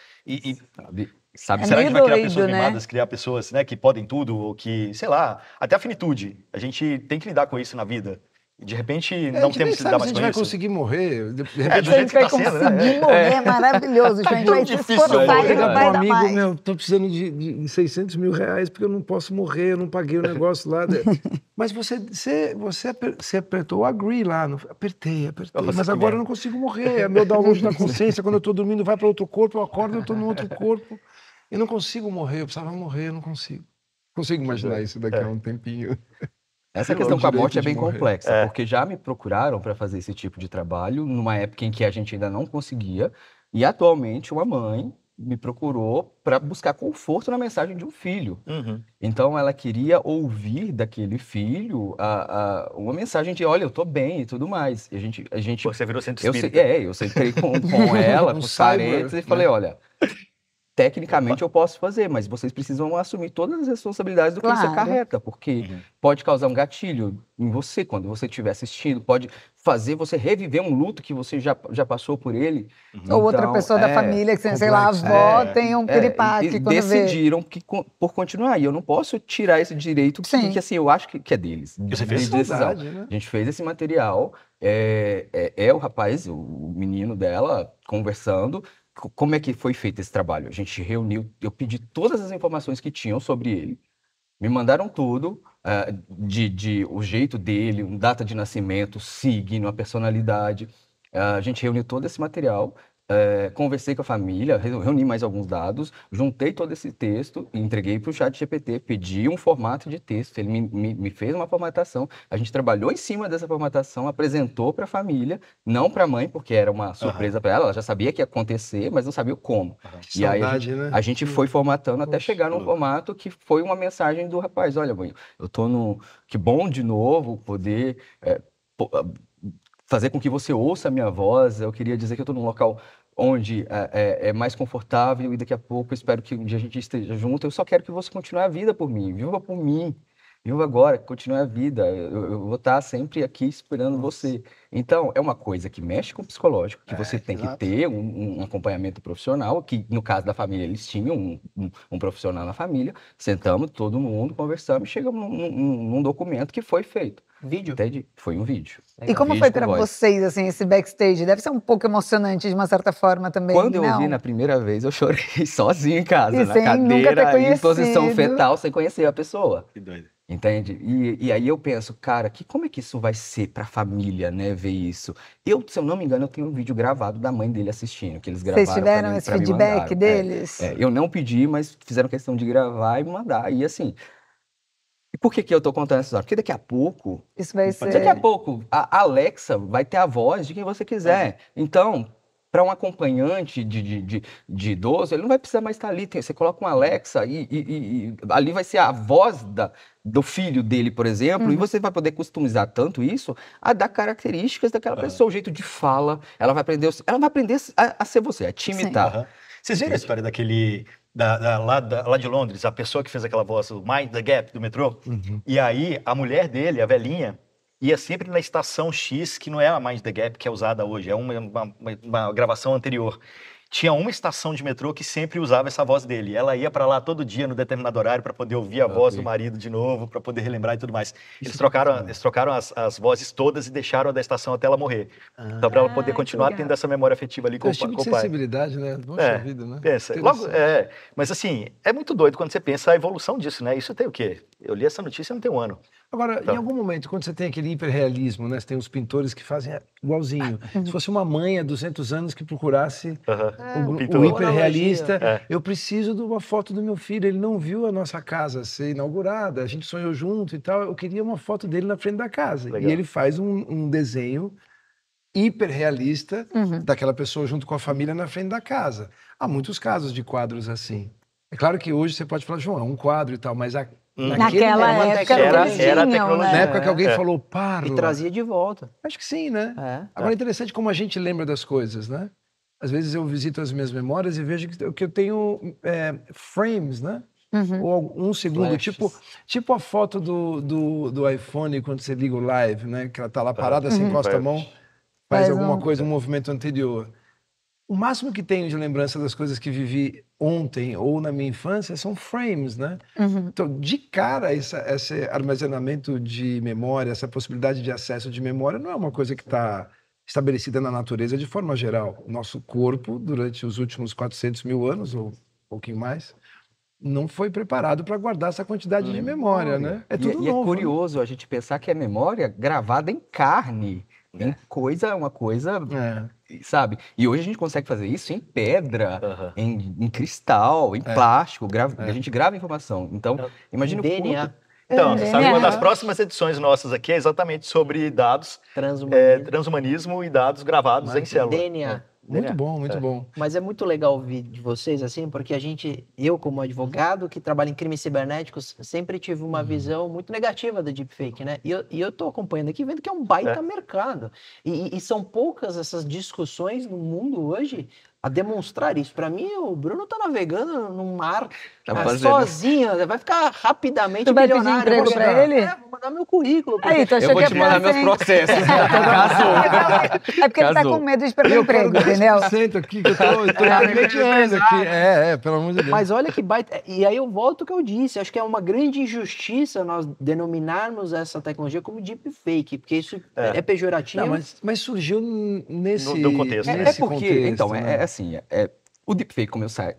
Sabe, será que a gente vai criar doido, pessoas né? mimadas, criar pessoas, né, que podem tudo, ou que, sei lá, até a finitude. A gente tem que lidar com isso na vida. E de repente não temos que lidar mais a gente com vai isso. conseguir morrer. De Do A jeito gente que vai tá sendo, conseguir né? morrer, maravilhoso. A gente vai se difícil, esforçar né? e não vai Meu dar amigo, mais. meu, tô precisando de 600 mil reais porque eu não posso morrer, eu não paguei o negócio lá. Mas você apertou o agree lá. Apertei. Nossa, Mas que agora merda. eu não consigo morrer. É meu download da consciência. Quando eu tô dormindo, vai para outro corpo, eu acordo, eu tô no outro corpo. Eu não consigo morrer, eu precisava morrer, eu não consigo. Consigo imaginar isso daqui a um tempinho. Essa questão com a morte é bem morrer. complexa, porque já me procuraram para fazer esse tipo de trabalho numa época em que a gente ainda não conseguia, e atualmente uma mãe me procurou para buscar conforto na mensagem de um filho. Uhum. Então ela queria ouvir daquele filho uma mensagem de, olha, eu tô bem e tudo mais. E a gente Você virou centro eu, espírita. eu sentei com ela, com os cyber, parentes e né? falei, olha, tecnicamente eu posso fazer, mas vocês precisam assumir todas as responsabilidades do que isso Claro. acarreta, porque pode causar um gatilho em você quando você estiver assistindo, pode fazer você reviver um luto que você já passou por ele. Ou outra pessoa da família, que, sei lá, a avó tem um piripaque e quando decidiram que, por continuar. E eu não posso tirar esse direito que assim, eu acho que é deles. Você fez de decisão. saudade, né? A gente fez esse material, o rapaz, o menino dela, conversando. Como é que foi feito esse trabalho? A gente reuniu, eu pedi todas as informações que tinham sobre ele, me mandaram tudo, o jeito dele, data de nascimento, signo, a personalidade. A gente reuniu todo esse material, conversei com a família, reuni mais alguns dados, juntei todo esse texto e entreguei para o ChatGPT, pedi um formato de texto, ele me fez uma formatação, a gente trabalhou em cima dessa formatação, apresentou para a família, não para a mãe, porque era uma surpresa para ela já sabia que ia acontecer, mas não sabia o como. E aí a gente foi formatando até chegar num formato que foi uma mensagem do rapaz, olha, mãe, eu tô no... Que bom de novo poder... fazer com que você ouça a minha voz. Eu queria dizer que eu estou num local onde é mais confortável e daqui a pouco eu espero que um dia a gente esteja junto. Eu só quero que você continue a vida por mim, viva por mim, viva agora, continue a vida. Eu vou estar sempre aqui esperando você. Então, é uma coisa que mexe com o psicológico, que você tem que ter um acompanhamento profissional, que no caso da família eles tinham um profissional na família, sentamos todo mundo, conversamos e chegamos num documento que foi feito. Vídeo? Entendi. Foi um vídeo. E como foi para vocês, assim, esse backstage? Deve ser um pouco emocionante de uma certa forma também, Quando eu não? vi na primeira vez, eu chorei sozinho em casa, E na sem nunca ter cadeira, em posição conhecido. fetal, sem conhecer a pessoa. Que doido. Entende? E aí eu penso, cara, como é que isso vai ser pra família, né, ver isso? Se eu não me engano, eu tenho um vídeo gravado da mãe dele assistindo, que eles gravaram. Vocês tiveram esse feedback deles? Eu não pedi, mas fizeram questão de gravar e mandar. E assim, e por que eu tô contando essa história? Porque daqui a pouco... Isso vai ser... Daqui a pouco, a Alexa vai ter a voz de quem você quiser. Então... Para um acompanhante de idoso, ele não vai precisar mais estar ali. Você coloca uma Alexa e ali vai ser a voz do filho dele, por exemplo, e você vai poder customizar tanto isso a dar características daquela pessoa, o jeito de fala. Ela vai aprender a ser você, a te imitar. Vocês viram a história daquele... lá de Londres, a pessoa que fez aquela voz, o Mind the Gap, do metrô? E aí, a mulher dele, a velhinha, ia sempre na estação X, que não é a Mind the Gap que é usada hoje, é uma gravação anterior. Tinha uma estação de metrô que sempre usava essa voz dele. Ela ia para lá todo dia, no determinado horário, para poder ouvir a voz do marido de novo, para poder relembrar e tudo mais. Eles trocaram as vozes todas e deixaram a da estação até ela morrer. Então, para ela poder continuar tendo essa memória afetiva ali com o pai. Tipo de sensibilidade, né? Poxa vida, né? Pensa. Mas assim, é muito doido quando você pensa a evolução disso, né? Isso tem o quê? Eu li essa notícia não tem um ano. Agora, em algum momento, quando você tem aquele hiperrealismo, né? Você tem os pintores que fazem igualzinho. Se fosse uma mãe há 200 anos que procurasse o hiperrealista, eu preciso de uma foto do meu filho, ele não viu a nossa casa ser inaugurada, a gente sonhou junto e tal, eu queria uma foto dele na frente da casa. Legal. E ele faz um desenho hiperrealista daquela pessoa junto com a família na frente da casa. Há muitos casos de quadros assim. É claro que hoje você pode falar, João, é um quadro e tal, mas Naquela época era a tecnologia. Na época que alguém falou, Parla. E trazia de volta. Acho que sim, né? Agora é interessante como a gente lembra das coisas, né? Às vezes eu visito as minhas memórias e vejo que eu tenho frames, né? Ou um segundo, tipo a foto do iPhone quando você liga o live, né? Que ela tá lá parada, você encosta a mão, faz alguma coisa, um movimento anterior. O máximo que tenho de lembrança das coisas que vivi ontem ou na minha infância são frames, né? Então, de cara, esse armazenamento de memória, essa possibilidade de acesso de memória não é uma coisa que está estabelecida na natureza de forma geral. O nosso corpo, durante os últimos 400 mil anos, ou um pouquinho mais, não foi preparado para guardar essa quantidade de memória, né? É tudo novo. E é curioso a gente pensar que é memória gravada em carne. Uma coisa, sabe? E hoje a gente consegue fazer isso em pedra, em cristal, em plástico. A gente grava informação. Então, imagina o DNA. Então, você sabe, uma das próximas edições nossas aqui é exatamente sobre dados, transhumanismo e dados gravados em célula. DNA. Muito bom, muito bom. Mas é muito legal ouvir de vocês, assim, porque eu como advogado que trabalha em crimes cibernéticos, sempre tive uma visão muito negativa da deepfake, né? E eu tô acompanhando aqui, vendo que é um baita mercado. E são poucas essas discussões no mundo hoje a demonstrar isso. Para mim, o Bruno tá navegando num mar sozinho, vai ficar rapidamente milionário. Vai pedir emprego para ele? Vou mandar meu currículo. Aí, eu vou te mandar meus processos. É porque ele tá com medo de perder o emprego, entendeu? Aqui que eu tô intermediando aqui. Pelo amor de Deus. Mas olha que baita... E aí eu volto ao que eu disse. Acho que é uma grande injustiça nós denominarmos essa tecnologia como deepfake, porque isso é pejorativo. Não, mas surgiu nesse contexto. Porque, então, assim, o deepfake,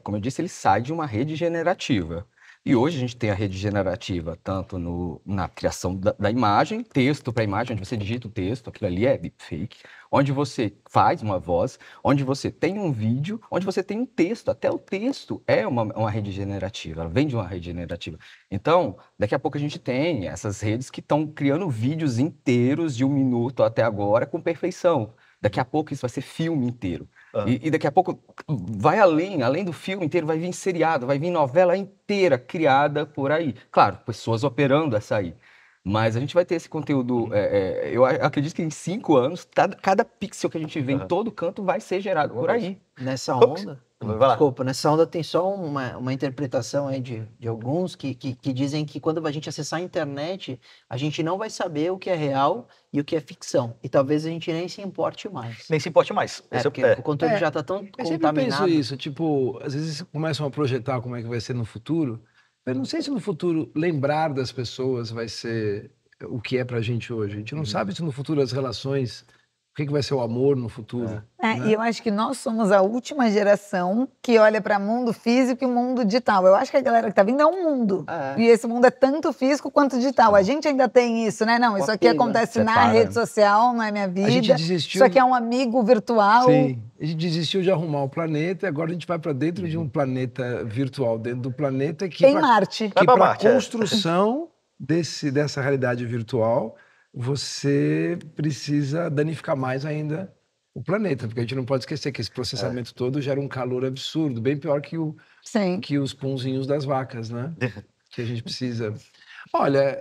como eu disse, ele sai de uma rede generativa. E hoje a gente tem a rede generativa tanto na criação da imagem, texto para imagem, onde você digita o texto, aquilo ali é deepfake, onde você faz uma voz, onde você tem um vídeo, onde você tem um texto. Até o texto é uma rede generativa, ela vem de uma rede generativa. Então, daqui a pouco a gente tem essas redes que estão criando vídeos inteiros de 1 minuto até agora com perfeição. Daqui a pouco isso vai ser filme inteiro. E daqui a pouco vai além do filme inteiro, vai vir seriado, vai vir novela inteira criada por aí. Claro, pessoas operando essa aí. Mas a gente vai ter esse conteúdo, eu acredito que em 5 anos, cada pixel que a gente vê em todo canto vai ser gerado por aí. Nessa onda... Desculpa, nessa onda tem só uma interpretação aí de alguns que dizem que quando a gente acessar a internet, a gente não vai saber o que é real e o que é ficção. E talvez a gente nem se importe mais. Nem se importe mais. Porque o conteúdo já está tão contaminado. Eu sempre penso isso, tipo, às vezes começam a projetar como é que vai ser no futuro. Eu não sei se no futuro lembrar das pessoas vai ser o que é pra gente hoje. A gente não sabe se no futuro as relações... O que vai ser o amor no futuro? Né? E eu acho que nós somos a última geração que olha para o mundo físico e o mundo digital. Eu acho que a galera que está vindo é um mundo. E esse mundo é tanto físico quanto digital. A gente ainda tem isso, né? Não, isso aqui acontece na rede social, não é minha vida. A gente desistiu... Isso aqui é um amigo virtual. Sim, a gente desistiu de arrumar o planeta e agora a gente vai para dentro de um planeta virtual, dentro do planeta que... Tem Marte. Que para a construção dessa realidade virtual... você precisa danificar mais ainda o planeta, porque a gente não pode esquecer que esse processamento todo gera um calor absurdo, bem pior que os punzinhos das vacas, né? Que a gente precisa... Olha,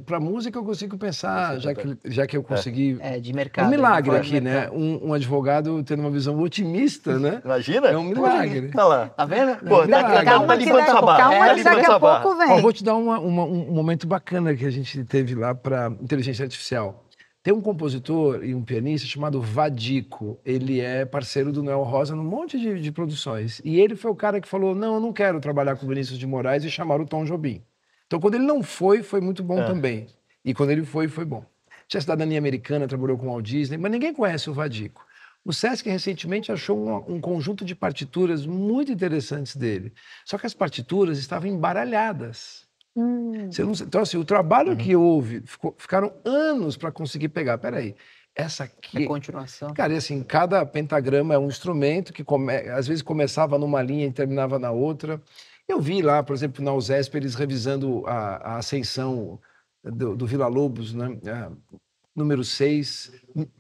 para música eu consigo pensar, já que eu consegui... de mercado. Um milagre aqui, né? Um advogado tendo uma visão otimista, né? Imagina? É um milagre. Olha lá. Tá vendo? Pô, calma que daqui a pouco vem. Vou te dar um momento bacana que a gente teve lá para inteligência artificial. Tem um compositor e um pianista chamado Vadico. Ele é parceiro do Noel Rosa num monte de produções. E ele foi o cara que falou, não, eu não quero trabalhar com Vinícius de Moraes, e chamaram o Tom Jobim. Então, quando ele não foi muito bom também. E quando ele foi bom. Tinha cidadania americana, trabalhou com o Walt Disney, mas ninguém conhece o Vadico. O Sesc recentemente achou um conjunto de partituras muito interessantes dele. Só que as partituras estavam embaralhadas. Então, assim, o trabalho que houve, ficaram anos para conseguir pegar. Peraí, essa aqui... É continuação. Cara, e assim, cada pentagrama é um instrumento que às vezes começava numa linha e terminava na outra. Eu vi lá, por exemplo, na USESP, eles revisando a ascensão do Villa-Lobos, né? Número 6.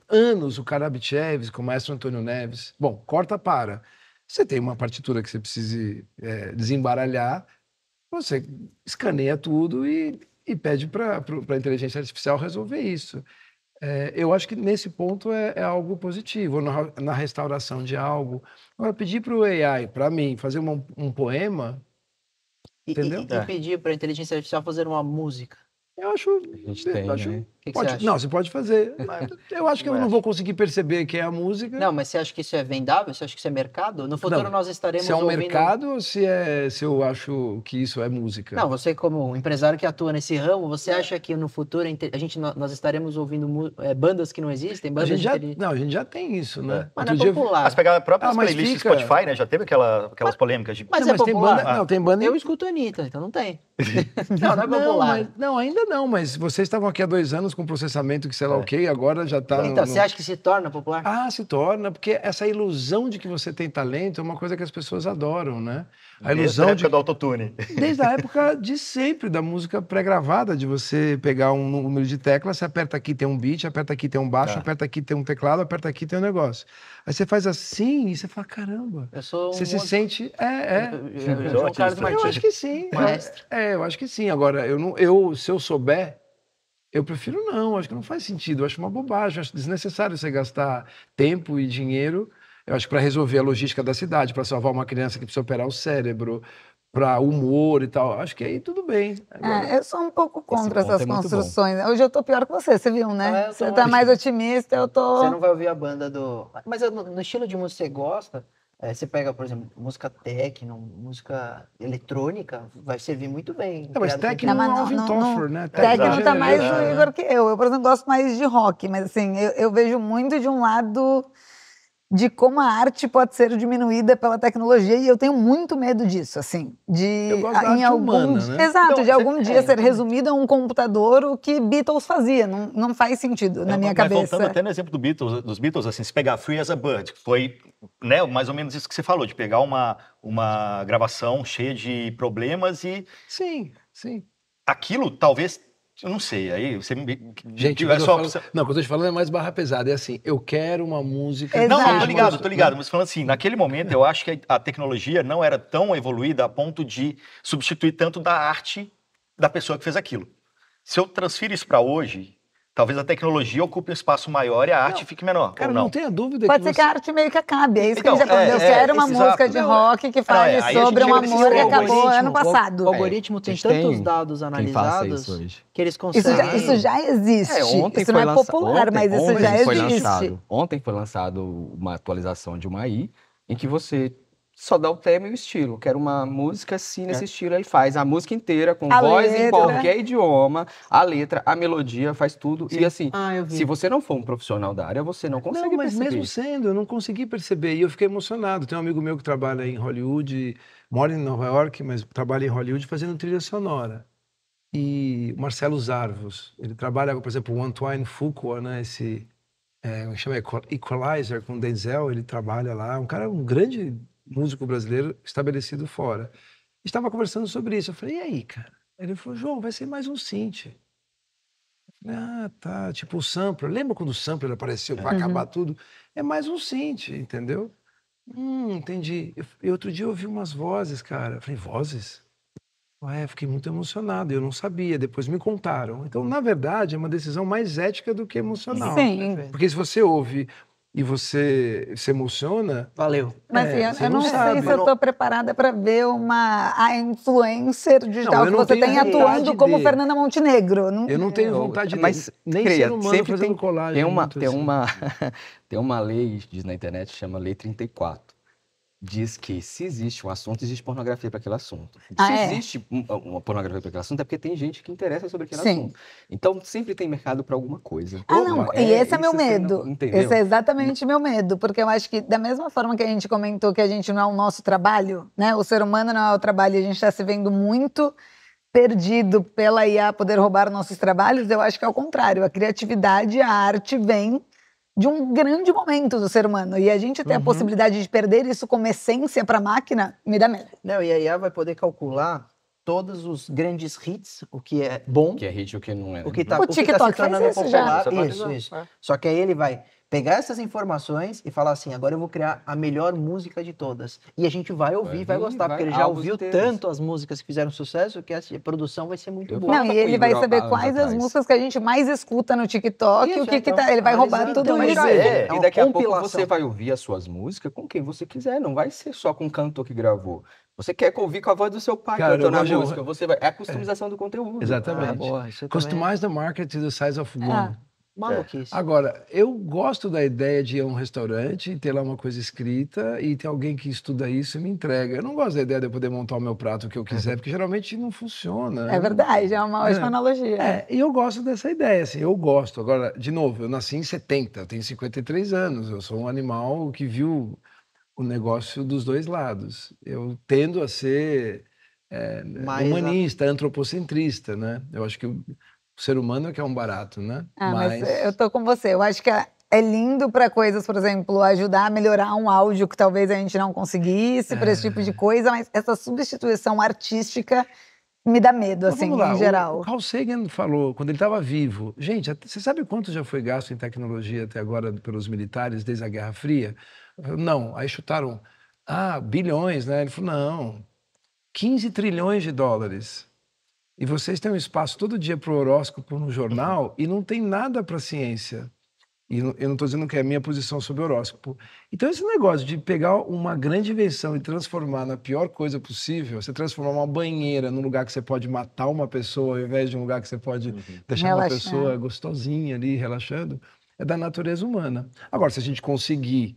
Anos, o Karabichev, com o maestro Antônio Neves. Bom, corta para. Você tem uma partitura que você precise desembaralhar. você escaneia tudo e pede para a inteligência artificial resolver isso. Eu acho que nesse ponto é algo positivo, na restauração de algo. Agora, pedir para o AI, para mim, fazer um poema, entendeu? E pedir para a inteligência artificial fazer uma música. Eu acho... A gente tem, né? O que você acha? Não, você pode fazer. Mas eu acho que eu não vou conseguir perceber que é a música. Não, mas você acha que isso é vendável? Você acha que isso é mercado? No futuro nós estaremos se é um ouvindo... mercado ou se eu acho que isso é música? Não, você como empresário que atua nesse ramo, você acha que no futuro nós estaremos ouvindo bandas que não existem? A gente já tem isso, né? Mas não é popular. Mas pegar próprias playlists do Spotify, né? Já teve aquelas polêmicas de... Mas é popular. Tem banda, tem banda... Eu escuto a Anitta, então não tem. Não é popular. Não, ainda não, mas vocês estavam aqui há 2 anos com processamento que sei lá o quê, agora já está... Então, você acha que se torna popular? Se torna, porque essa ilusão de que você tem talento é uma coisa que as pessoas adoram, né? A ilusão Desde a época do autotune. Desde a época de sempre, da música pré-gravada, de você pegar um número de teclas, você aperta aqui tem um beat, aperta aqui tem um baixo, aperta aqui tem um teclado, aperta aqui tem um negócio. Aí você faz assim e você fala, caramba, você se sente... João Carlos Martins. Eu acho que sim. Maestro. Eu acho que sim. Agora, se eu souber, eu prefiro não, acho que não faz sentido, eu acho uma bobagem, eu acho desnecessário você gastar tempo e dinheiro, eu acho que para resolver a logística da cidade, para salvar uma criança que precisa operar o cérebro, para humor e tal, acho que aí tudo bem. Agora, eu sou um pouco contra essas construções. Hoje eu tô pior que você viu, né? Você tá mais otimista, eu tô... Você não vai ouvir a banda do... Mas no estilo de música que você gosta, você pega, por exemplo, música techno, música eletrônica, vai servir muito bem. Mas techno não é Alvin Toffler, né? Techno tá mais o Igor que eu. Eu, por exemplo, gosto mais de rock, mas assim, eu vejo muito de um lado de como a arte pode ser diminuída pela tecnologia e eu tenho muito medo disso, assim, eu gosto da arte humana, né? Exato, então, de algum dia ser resumido a um computador o que Beatles fazia, não faz sentido na minha cabeça. Voltando até no exemplo dos Beatles, assim, se pegar Free as a Bird, que foi, né, mais ou menos isso que você falou, de pegar uma gravação cheia de problemas e... Sim. Aquilo talvez... Eu não sei, aí você me... Gente, quando eu tô te falando é mais barra pesada, é assim, eu quero uma música... Exato. Não, tô ligado, mas falando assim, naquele momento eu acho que a tecnologia não era tão evoluída a ponto de substituir tanto da arte da pessoa que fez aquilo. Se eu transfiro isso para hoje, talvez a tecnologia ocupe um espaço maior e a arte fique menor. Cara, não tenha dúvida Pode ser que a arte meio que acabe, é isso que a gente já falou. Eu quero uma música de rock que fale sobre um amor que acabou ano passado. O algoritmo tem tantos dados analisados que eles conseguem... Isso já existe. Isso não é popular, mas isso já existe. Ontem foi lançado uma atualização de uma AI em que você só dá o tema e o estilo. Quero uma música assim, nesse estilo. Aí faz a música inteira, com voz em qualquer idioma, a letra, a melodia, faz tudo. Sim. E assim, se você não for um profissional da área, você não consegue perceber. Mesmo sendo, eu não consegui perceber. E eu fiquei emocionado. Tem um amigo meu que trabalha em Hollywood, mora em Nova York, mas trabalha em Hollywood fazendo trilha sonora. E o Marcelo Zarvos, ele trabalha, por exemplo, o Antoine Fuqua, né? Chama Equalizer, com Denzel, ele trabalha lá. Um grande músico brasileiro estabelecido fora. Estava conversando sobre isso. Eu falei, e aí, cara? Ele falou, João, vai ser mais um synth. Eu falei, tá. Tipo o sampler. Lembra quando o sampler apareceu para acabar tudo? É mais um synth, entendeu? Entendi. E outro dia eu ouvi umas vozes, cara. Eu falei, vozes? Fiquei muito emocionado. Eu não sabia. Depois me contaram. Então, na verdade, é uma decisão mais ética do que emocional. Sim. Porque se você ouve e você se emociona... Valeu. Mas eu não sei se eu estou preparada para ver a influencer digital que você tem atuando como Fernanda Montenegro. Eu não tenho vontade de... Mas nem ser humano sempre fazendo colagem. Tem uma lei, diz na internet, chama Lei 34. Diz que se existe um assunto, existe pornografia para aquele assunto. Existe uma pornografia para aquele assunto, é porque tem gente que interessa sobre aquele assunto. Então, sempre tem mercado para alguma coisa. E esse é meu medo. Esse é exatamente meu medo. Porque eu acho que, da mesma forma que a gente comentou que a gente não é o nosso trabalho, né? O ser humano não é o trabalho e a gente está se vendo muito perdido pela IA poder roubar nossos trabalhos, eu acho que é o contrário. A criatividade, a arte vem de um grande momento do ser humano. E a gente ter a possibilidade de perder isso como essência para a máquina, me dá medo. Não, e a IA vai poder calcular todos os grandes hits, o que é bom. O que é hit e o que não é. O TikTok tá se tornando popular. Já. Isso. Só que aí ele vai pegar essas informações e falar assim, agora eu vou criar a melhor música de todas. E a gente vai ouvir, vai gostar, porque ele já ouviu tanto as músicas que fizeram sucesso que a produção vai ser muito boa. Não, e ele vai saber quais as músicas que a gente mais escuta no TikTok e o que tá. Ele vai roubar tudo isso. E daqui a pouco você vai ouvir as suas músicas com quem você quiser, não vai ser só com o cantor que gravou. Você quer ouvir com a voz do seu pai cantando a música, você vai... É a customização do conteúdo. Exatamente. Boa, Customize the market to the size of one. Maluquice. Agora, eu gosto da ideia de ir a um restaurante e ter lá uma coisa escrita e ter alguém que estuda isso e me entrega. Eu não gosto da ideia de eu poder montar o meu prato que eu quiser, porque geralmente não funciona. É verdade, é uma ótima analogia. E eu gosto dessa ideia, assim, eu gosto. Agora, de novo, eu nasci em 70, eu tenho 53 anos, eu sou um animal que viu o negócio dos dois lados. Eu tendo a ser humanista, antropocentrista, né? Eu acho que o ser humano é que é um barato, né? Mas eu tô com você. Eu acho que é lindo para coisas, por exemplo, ajudar a melhorar um áudio que talvez a gente não conseguisse, para esse tipo de coisa, mas essa substituição artística me dá medo, assim, em geral. O Carl Sagan falou, quando ele estava vivo, gente, você sabe quanto já foi gasto em tecnologia até agora pelos militares desde a Guerra Fria? Não. Aí chutaram, bilhões, né? Ele falou, não, 15 trilhões de dólares. E vocês têm um espaço todo dia para o horóscopo no jornal e não tem nada para a ciência. E eu não estou dizendo que é a minha posição sobre o horóscopo. Então esse negócio de pegar uma grande invenção e transformar na pior coisa possível, você transformar uma banheira num lugar que você pode matar uma pessoa ao invés de um lugar que você pode deixar uma pessoa gostosinha ali, relaxando, é da natureza humana. Agora, se a gente conseguir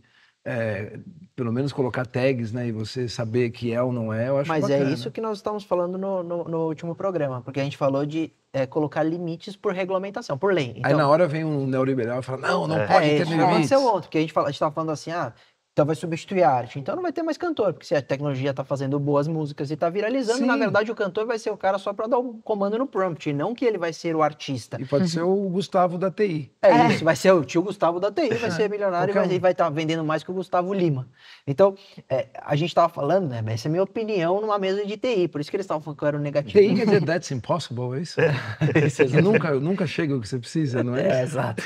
pelo menos colocar tags, né, e você saber que é ou não é, eu acho bacana. Mas é isso que nós estamos falando no último programa, porque a gente falou de colocar limites por regulamentação, por lei. Então, aí na hora vem um neoliberal e fala, não pode ter limites. Aconteceu ontem, porque a gente estava falando assim, então vai substituir a arte. Então não vai ter mais cantor, porque se a tecnologia está fazendo boas músicas e está viralizando, na verdade o cantor vai ser o cara só para dar o comando no prompt, não que ele vai ser o artista. E pode ser o Gustavo da TI. Isso, vai ser o tio Gustavo da TI, vai ser milionário e vai estar vendendo mais que o Gustavo Lima. Então, a gente estava falando, né, essa é a minha opinião numa mesa de TI, por isso que eles estavam falando que eu era um negativo. TI quer dizer that's impossible, é isso? nunca chega o que você precisa, não é? Exato.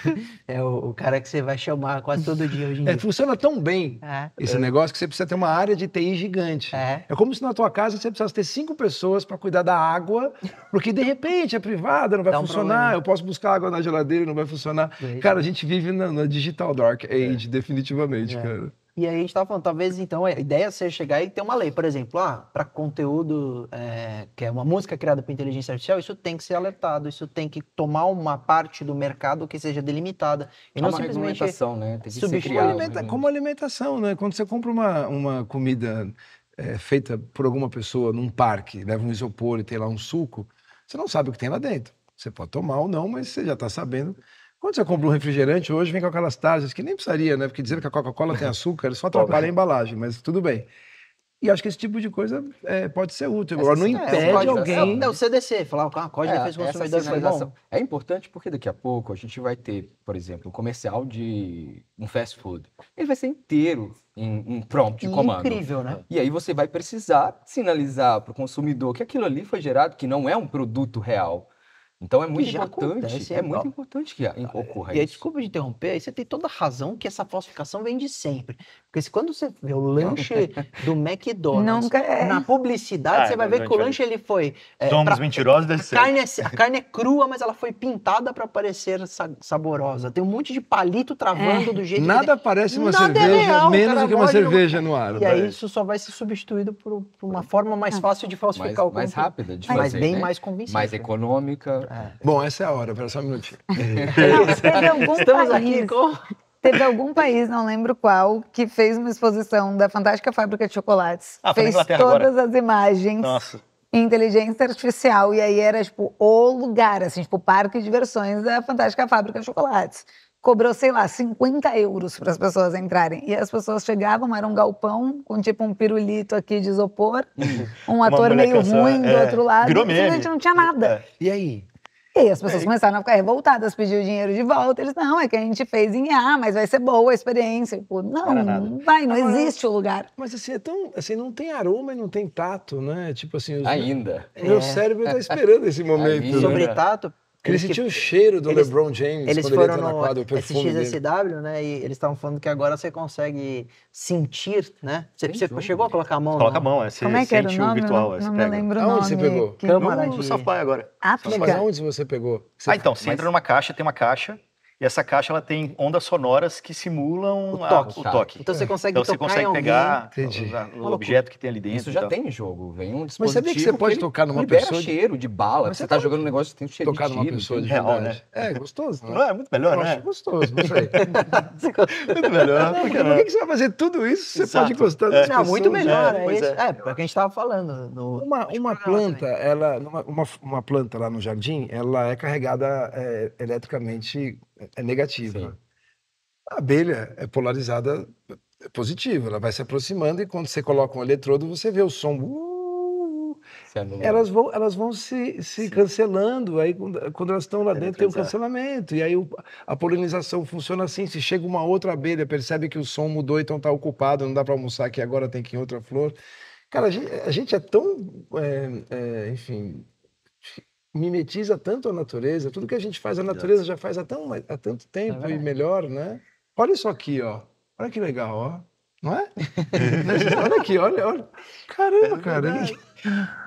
É o cara que você vai chamar quase todo dia hoje em dia. Funciona tão bem esse negócio que você precisa ter uma área de TI gigante. É como se na tua casa você precisasse ter 5 pessoas para cuidar da água, porque de repente é privada, não vai funcionar, eu posso buscar água na geladeira e não vai funcionar. Cara, a gente vive na digital dark age, definitivamente, cara. E aí a gente estava falando, talvez então a ideia seja chegar e ter uma lei, por exemplo, para conteúdo que é uma música criada por inteligência artificial, isso tem que ser alertado, isso tem que tomar uma parte do mercado que seja delimitada. E não uma simplesmente regulamentação, né? Tem que ser criado, como alimentação, né? Quando você compra uma comida feita por alguma pessoa num parque, leva um isopor e tem lá um suco, você não sabe o que tem lá dentro. Você pode tomar ou não, mas você já está sabendo. Quando você compra um refrigerante, hoje vem com aquelas taxas que nem precisaria, né? Porque dizer que a Coca-Cola tem açúcar só atrapalha a embalagem, mas tudo bem. E acho que esse tipo de coisa pode ser útil. Agora, não impede alguém... É o CDC, falar que a Código de Defesa do Consumidor foi bom. É importante porque daqui a pouco a gente vai ter, por exemplo, um comercial de um fast food. Ele vai ser inteiro em prompt de comando. Incrível, né? E aí você vai precisar sinalizar para o consumidor que aquilo ali foi gerado, que não é um produto real. Então é muito importante, muito importante que ocorra isso. E aí, desculpa de interromper, aí você tem toda a razão que essa falsificação vem de sempre. Porque quando você vê o lanche do McDonald's na publicidade, você vai ver que o lanche ele foi... Somos mentirosos desse A carne é crua, mas ela foi pintada para parecer saborosa. Tem um monte de palito travando do jeito nada que... parece uma cerveja, menos do que uma cerveja no ar. E aí isso só vai ser substituído por uma forma mais fácil de falsificar o conteúdo. Mais rápida de fazer, mas bem mais convincente. Mais econômica. Bom, essa é a hora, pera só um minutinho. Teve algum país, não lembro qual, que fez uma exposição da Fantástica Fábrica de Chocolates. Fez todas as imagens em inteligência artificial. E aí era, tipo, o lugar, assim, tipo, o parque de diversões da Fantástica Fábrica de Chocolates. Cobrou, sei lá, 50 euros para as pessoas entrarem. E as pessoas chegavam, era um galpão com tipo um pirulito aqui de isopor, um ator meio ruim do outro lado. Virou meme. Simplesmente não tinha nada. E aí? E aí as pessoas começaram a ficar revoltadas, pedir o dinheiro de volta. Eles, não, é que a gente fez em IA, mas vai ser boa a experiência. Tipo, não vai, não existe o lugar. Mas assim, assim, não tem aroma e não tem tato, né? Tipo assim... Ainda. Meu cérebro tá esperando esse momento. Sobre tato, Ele sentiu o cheiro do LeBron James eles quando foram ele entra na quadra, o perfume dele. SXSW, né? E eles estavam falando que agora você consegue sentir, né? Você chegou a colocar a mão? Coloca a mão, você Como é que era o sente o nome? virtual. Não me lembro o Aonde nome. você pegou? Câmara No de... South by agora. Não, mas aonde você pegou? Então, você entra numa caixa, tem uma caixa, e essa caixa ela tem ondas sonoras que simulam o toque. Então você consegue Então você tocar consegue em pegar Entendi. o objeto que tem ali dentro. Isso já tem em jogo. Vem um dispositivo. Mas sabia que você pode tocar numa libera pessoa? cheiro de bala. Mas Você você tá pode jogando um negócio que tem um cheiro Tocar de numa tiro. pessoa de Real, verdade. É gostoso, Não é muito melhor, Eu né? acho gostoso, não sei. Muito melhor. Por que você vai fazer tudo isso se você Exato. pode gostar das Não, pessoas? muito melhor. pois Isso. é. Porque a gente tava falando. Uma planta, uma planta lá no jardim, ela é carregada eletricamente negativa. Sim. A abelha é polarizada positiva, ela vai se aproximando e quando você coloca um eletrodo, você vê o som. Elas vão se cancelando, aí quando elas estão lá dentro tem um cancelamento, e aí a polinização funciona assim, se chega uma outra abelha, percebe que o som mudou, então está ocupado, não dá para almoçar aqui agora, tem que ir em outra flor. Cara, a gente é tão, enfim, mimetiza tanto a natureza, tudo que a gente faz, a natureza já faz há tanto tempo e melhor, né? Olha isso aqui, ó. Olha que legal, ó. Não é? Olha aqui, olha. Caramba, cara.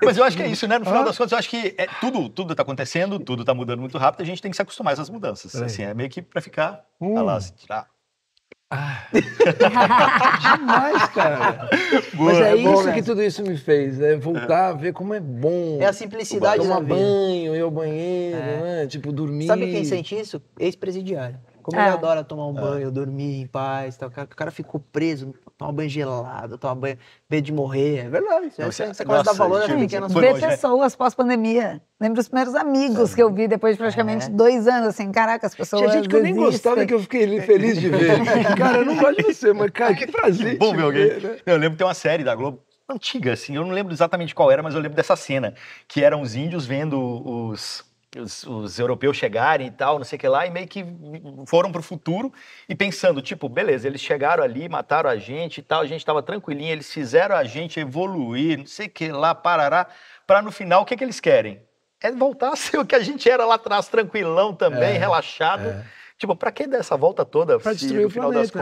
Mas eu acho que é isso, né? No final das contas, eu acho que tudo tá acontecendo, tudo tá mudando muito rápido, a gente tem que se acostumar a essas mudanças. Assim, é meio que pra ficar lá, se tirar. Demais, cara. Boa, mas é bom, isso né? que tudo isso me fez, é voltar a ver como é bom. É a simplicidade da tomar vida. banho, ir ao banheiro, né? Tipo, dormir. Sabe quem sente isso? Ex-presidiário. Como ele adora tomar um banho, dormir em paz, tal. O cara ficou preso, tomar banho gelado, tomar banho de morrer. É verdade. Você começa a dar valor nas pequenas Ver coisas. pessoas pós-pandemia. Lembro dos primeiros amigos que eu vi depois de praticamente 2 anos, assim, caraca, as pessoas Tinha gente que eu nem gostava que eu fiquei feliz de ver. Cara, eu não gosto de você, mas, cara, que prazer. Bom ver alguém. Né? Eu lembro que tem uma série da Globo, antiga, assim, eu não lembro exatamente qual era, mas eu lembro dessa cena, que eram os índios vendo os europeus chegarem e tal, não sei o que lá, e meio que foram pro futuro e pensando, tipo, beleza, eles chegaram ali, mataram a gente e tal, a gente tava tranquilinho, eles fizeram a gente evoluir, não sei o que lá, parará, para no final, o que eles querem? É voltar a ser o que a gente era lá atrás, tranquilão também, relaxado. Tipo, pra que dar essa volta toda? Pra destruir o planeta,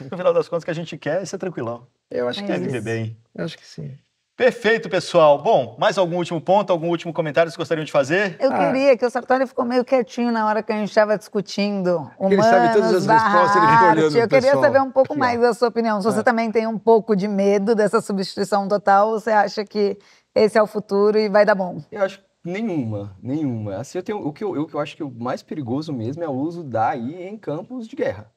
no final das contas, o que a gente quer é ser tranquilão. Eu acho que é viver bem. Eu acho que sim. Perfeito, pessoal. Bom, mais algum último ponto, algum último comentário que vocês gostariam de fazer? Eu queria que o Sartori ficou meio quietinho na hora que a gente estava discutindo. Ele sabe todas as respostas, ele fica olhando Eu o queria pessoal. saber um pouco mais da sua opinião. Se você também tem um pouco de medo dessa substituição total, ou você acha que esse é o futuro e vai dar bom? Eu acho que nenhuma. Assim, o que eu acho que o mais perigoso mesmo é o uso da AI em campos de guerra.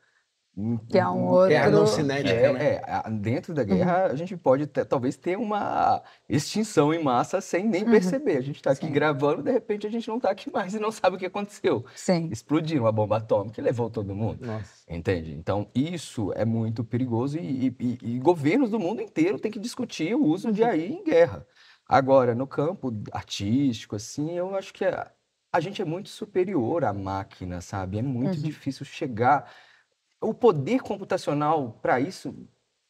Que é um outro... Guerra não cinética, né? Dentro da guerra, a gente pode talvez ter uma extinção em massa sem nem perceber. A gente está aqui gravando, de repente a gente não está aqui mais e não sabe o que aconteceu. Sim. Explodiram uma bomba atômica e levou todo mundo. Nossa. Entende? Então, isso é muito perigoso e governos do mundo inteiro têm que discutir o uso de AI em guerra. Agora, no campo artístico, assim, eu acho que a gente é muito superior à máquina, sabe? É muito difícil chegar... O poder computacional para isso,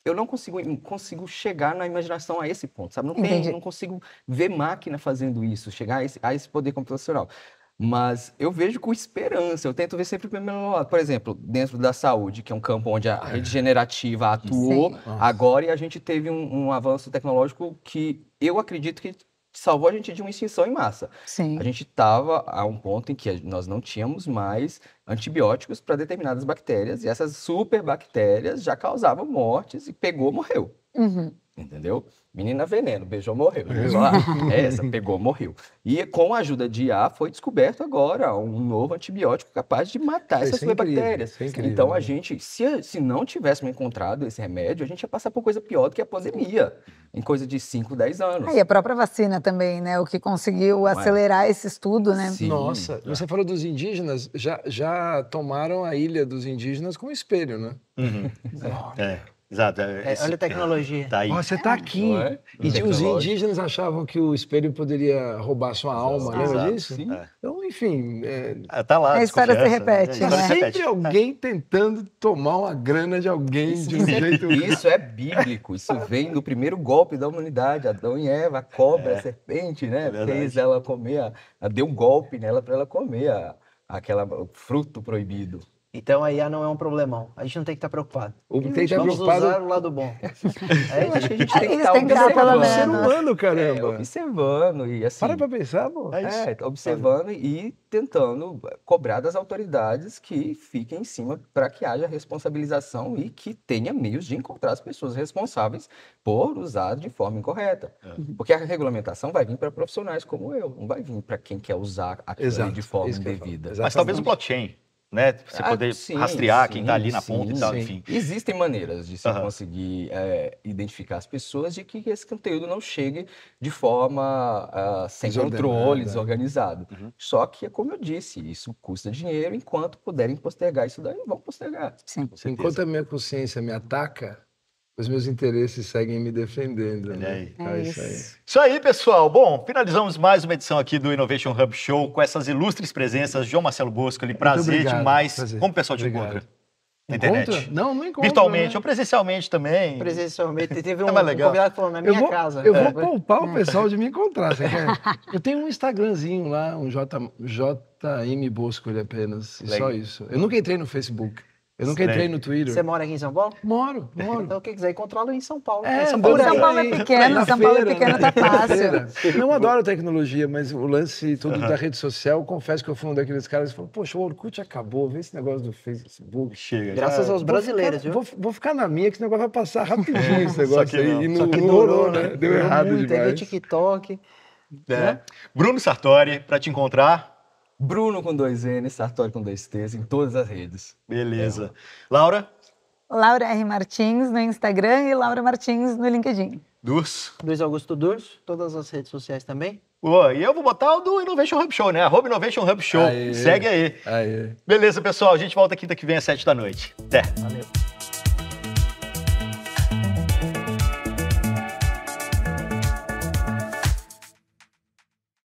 eu não consigo chegar na imaginação a esse ponto, sabe? Não consigo ver máquina fazendo isso, chegar a esse poder computacional. Mas eu vejo com esperança, eu tento ver sempre pelo meu lado. Por exemplo, dentro da saúde, que é um campo onde a rede generativa atuou agora, e a gente teve um avanço tecnológico que eu acredito que salvou a gente de uma extinção em massa. Sim. A gente estava a um ponto em que nós não tínhamos mais antibióticos para determinadas bactérias, e essas superbactérias já causavam mortes, e morreu. Entendeu? Menina veneno, beijou, morreu. Essa pegou, morreu. E com a ajuda de IA foi descoberto agora um novo antibiótico capaz de matar essas superbactérias. Então a gente, se não tivéssemos encontrado esse remédio, a gente ia passar por coisa pior do que a pandemia, em coisa de 5, 10 anos. E a própria vacina também, né? O que conseguiu acelerar esse estudo, né? Sim. Nossa, você falou dos indígenas, já tomaram a ilha dos indígenas como espelho, né? Exato. Olha a tecnologia. Tá aí. Você tá aqui. É? E os indígenas achavam que o espelho poderia roubar sua alma, lembra disso? Sim. Então, enfim... Tá lá, a história se repete, Tá né? sempre alguém tentando tomar uma grana de alguém de um jeito... Isso é bíblico, isso vem do primeiro golpe da humanidade, Adão e Eva, a cobra, a serpente, né? Fez ela comer, deu um golpe nela para ela comer o fruto proibido. Então a IA não é um problemão. A gente não tem que estar preocupado. Tem que estar Vamos preocupado... usar o lado bom. Eu acho que a gente tem que Eles estar têm que dar pelo observando. ser menos. humano, caramba. Observando e assim... Para pra pensar, pô. observando e tentando cobrar das autoridades que fiquem em cima para que haja responsabilização e que tenha meios de encontrar as pessoas responsáveis por usar de forma incorreta. Porque a regulamentação vai vir para profissionais como eu, não vai vir para quem quer usar aquilo ali de forma indevida. Mas talvez o blockchain, né? Você poder rastrear quem está ali na ponta e tal, enfim. Existem maneiras de se conseguir identificar as pessoas de que esse conteúdo não chegue de forma sem controle, desorganizado. Só que, como eu disse, isso custa dinheiro, enquanto puderem postergar isso daí, vão postergar. Sim. Enquanto a minha consciência me ataca, os meus interesses seguem me defendendo. Né? É isso aí. Isso aí, pessoal. Bom, finalizamos mais uma edição aqui do Innovation Hub Show com essas ilustres presenças. João Marcelo Bosco, prazer demais. Como o pessoal te encontra? Na internet? Não encontra. Virtualmente ou presencialmente também. Presencialmente. Teve um legal. convidado que falou na minha casa. Eu vou poupar o pessoal de me encontrar. Você quer? Eu tenho um Instagramzinho lá, um JM Bosco apenas. Só isso. Eu nunca entrei no Facebook. Eu nunca entrei no Twitter. Você mora aqui em São Paulo? Moro. Então, quem quiser encontrá-lo em São Paulo. São Paulo é pequeno, São Paulo é pequeno, tá fácil. Não adoro tecnologia, mas o lance todo da rede social, eu confesso que eu fui um daqueles caras que falou, poxa, o Orkut acabou, vê esse negócio do Facebook. Chega. Graças aos brasileiros, viu? Vou ficar na minha, que esse negócio vai passar rapidinho, esse negócio aí. E não durou, né? Deu errado muito, demais. Teve o TikTok. Né? Bruno Sartori, para te encontrar. Bruno com 2 N, Sartori com 2 T's, em todas as redes. Beleza. Laura? Laura R. Martins no Instagram e Laura Martins no LinkedIn. Durso? Luiz Augusto Durso, todas as redes sociais também. E eu vou botar o do Innovation Hub Show, né? @Innovation Hub Show. Segue aí. Beleza, pessoal. A gente volta quinta que vem às 7 da noite. Até. Valeu.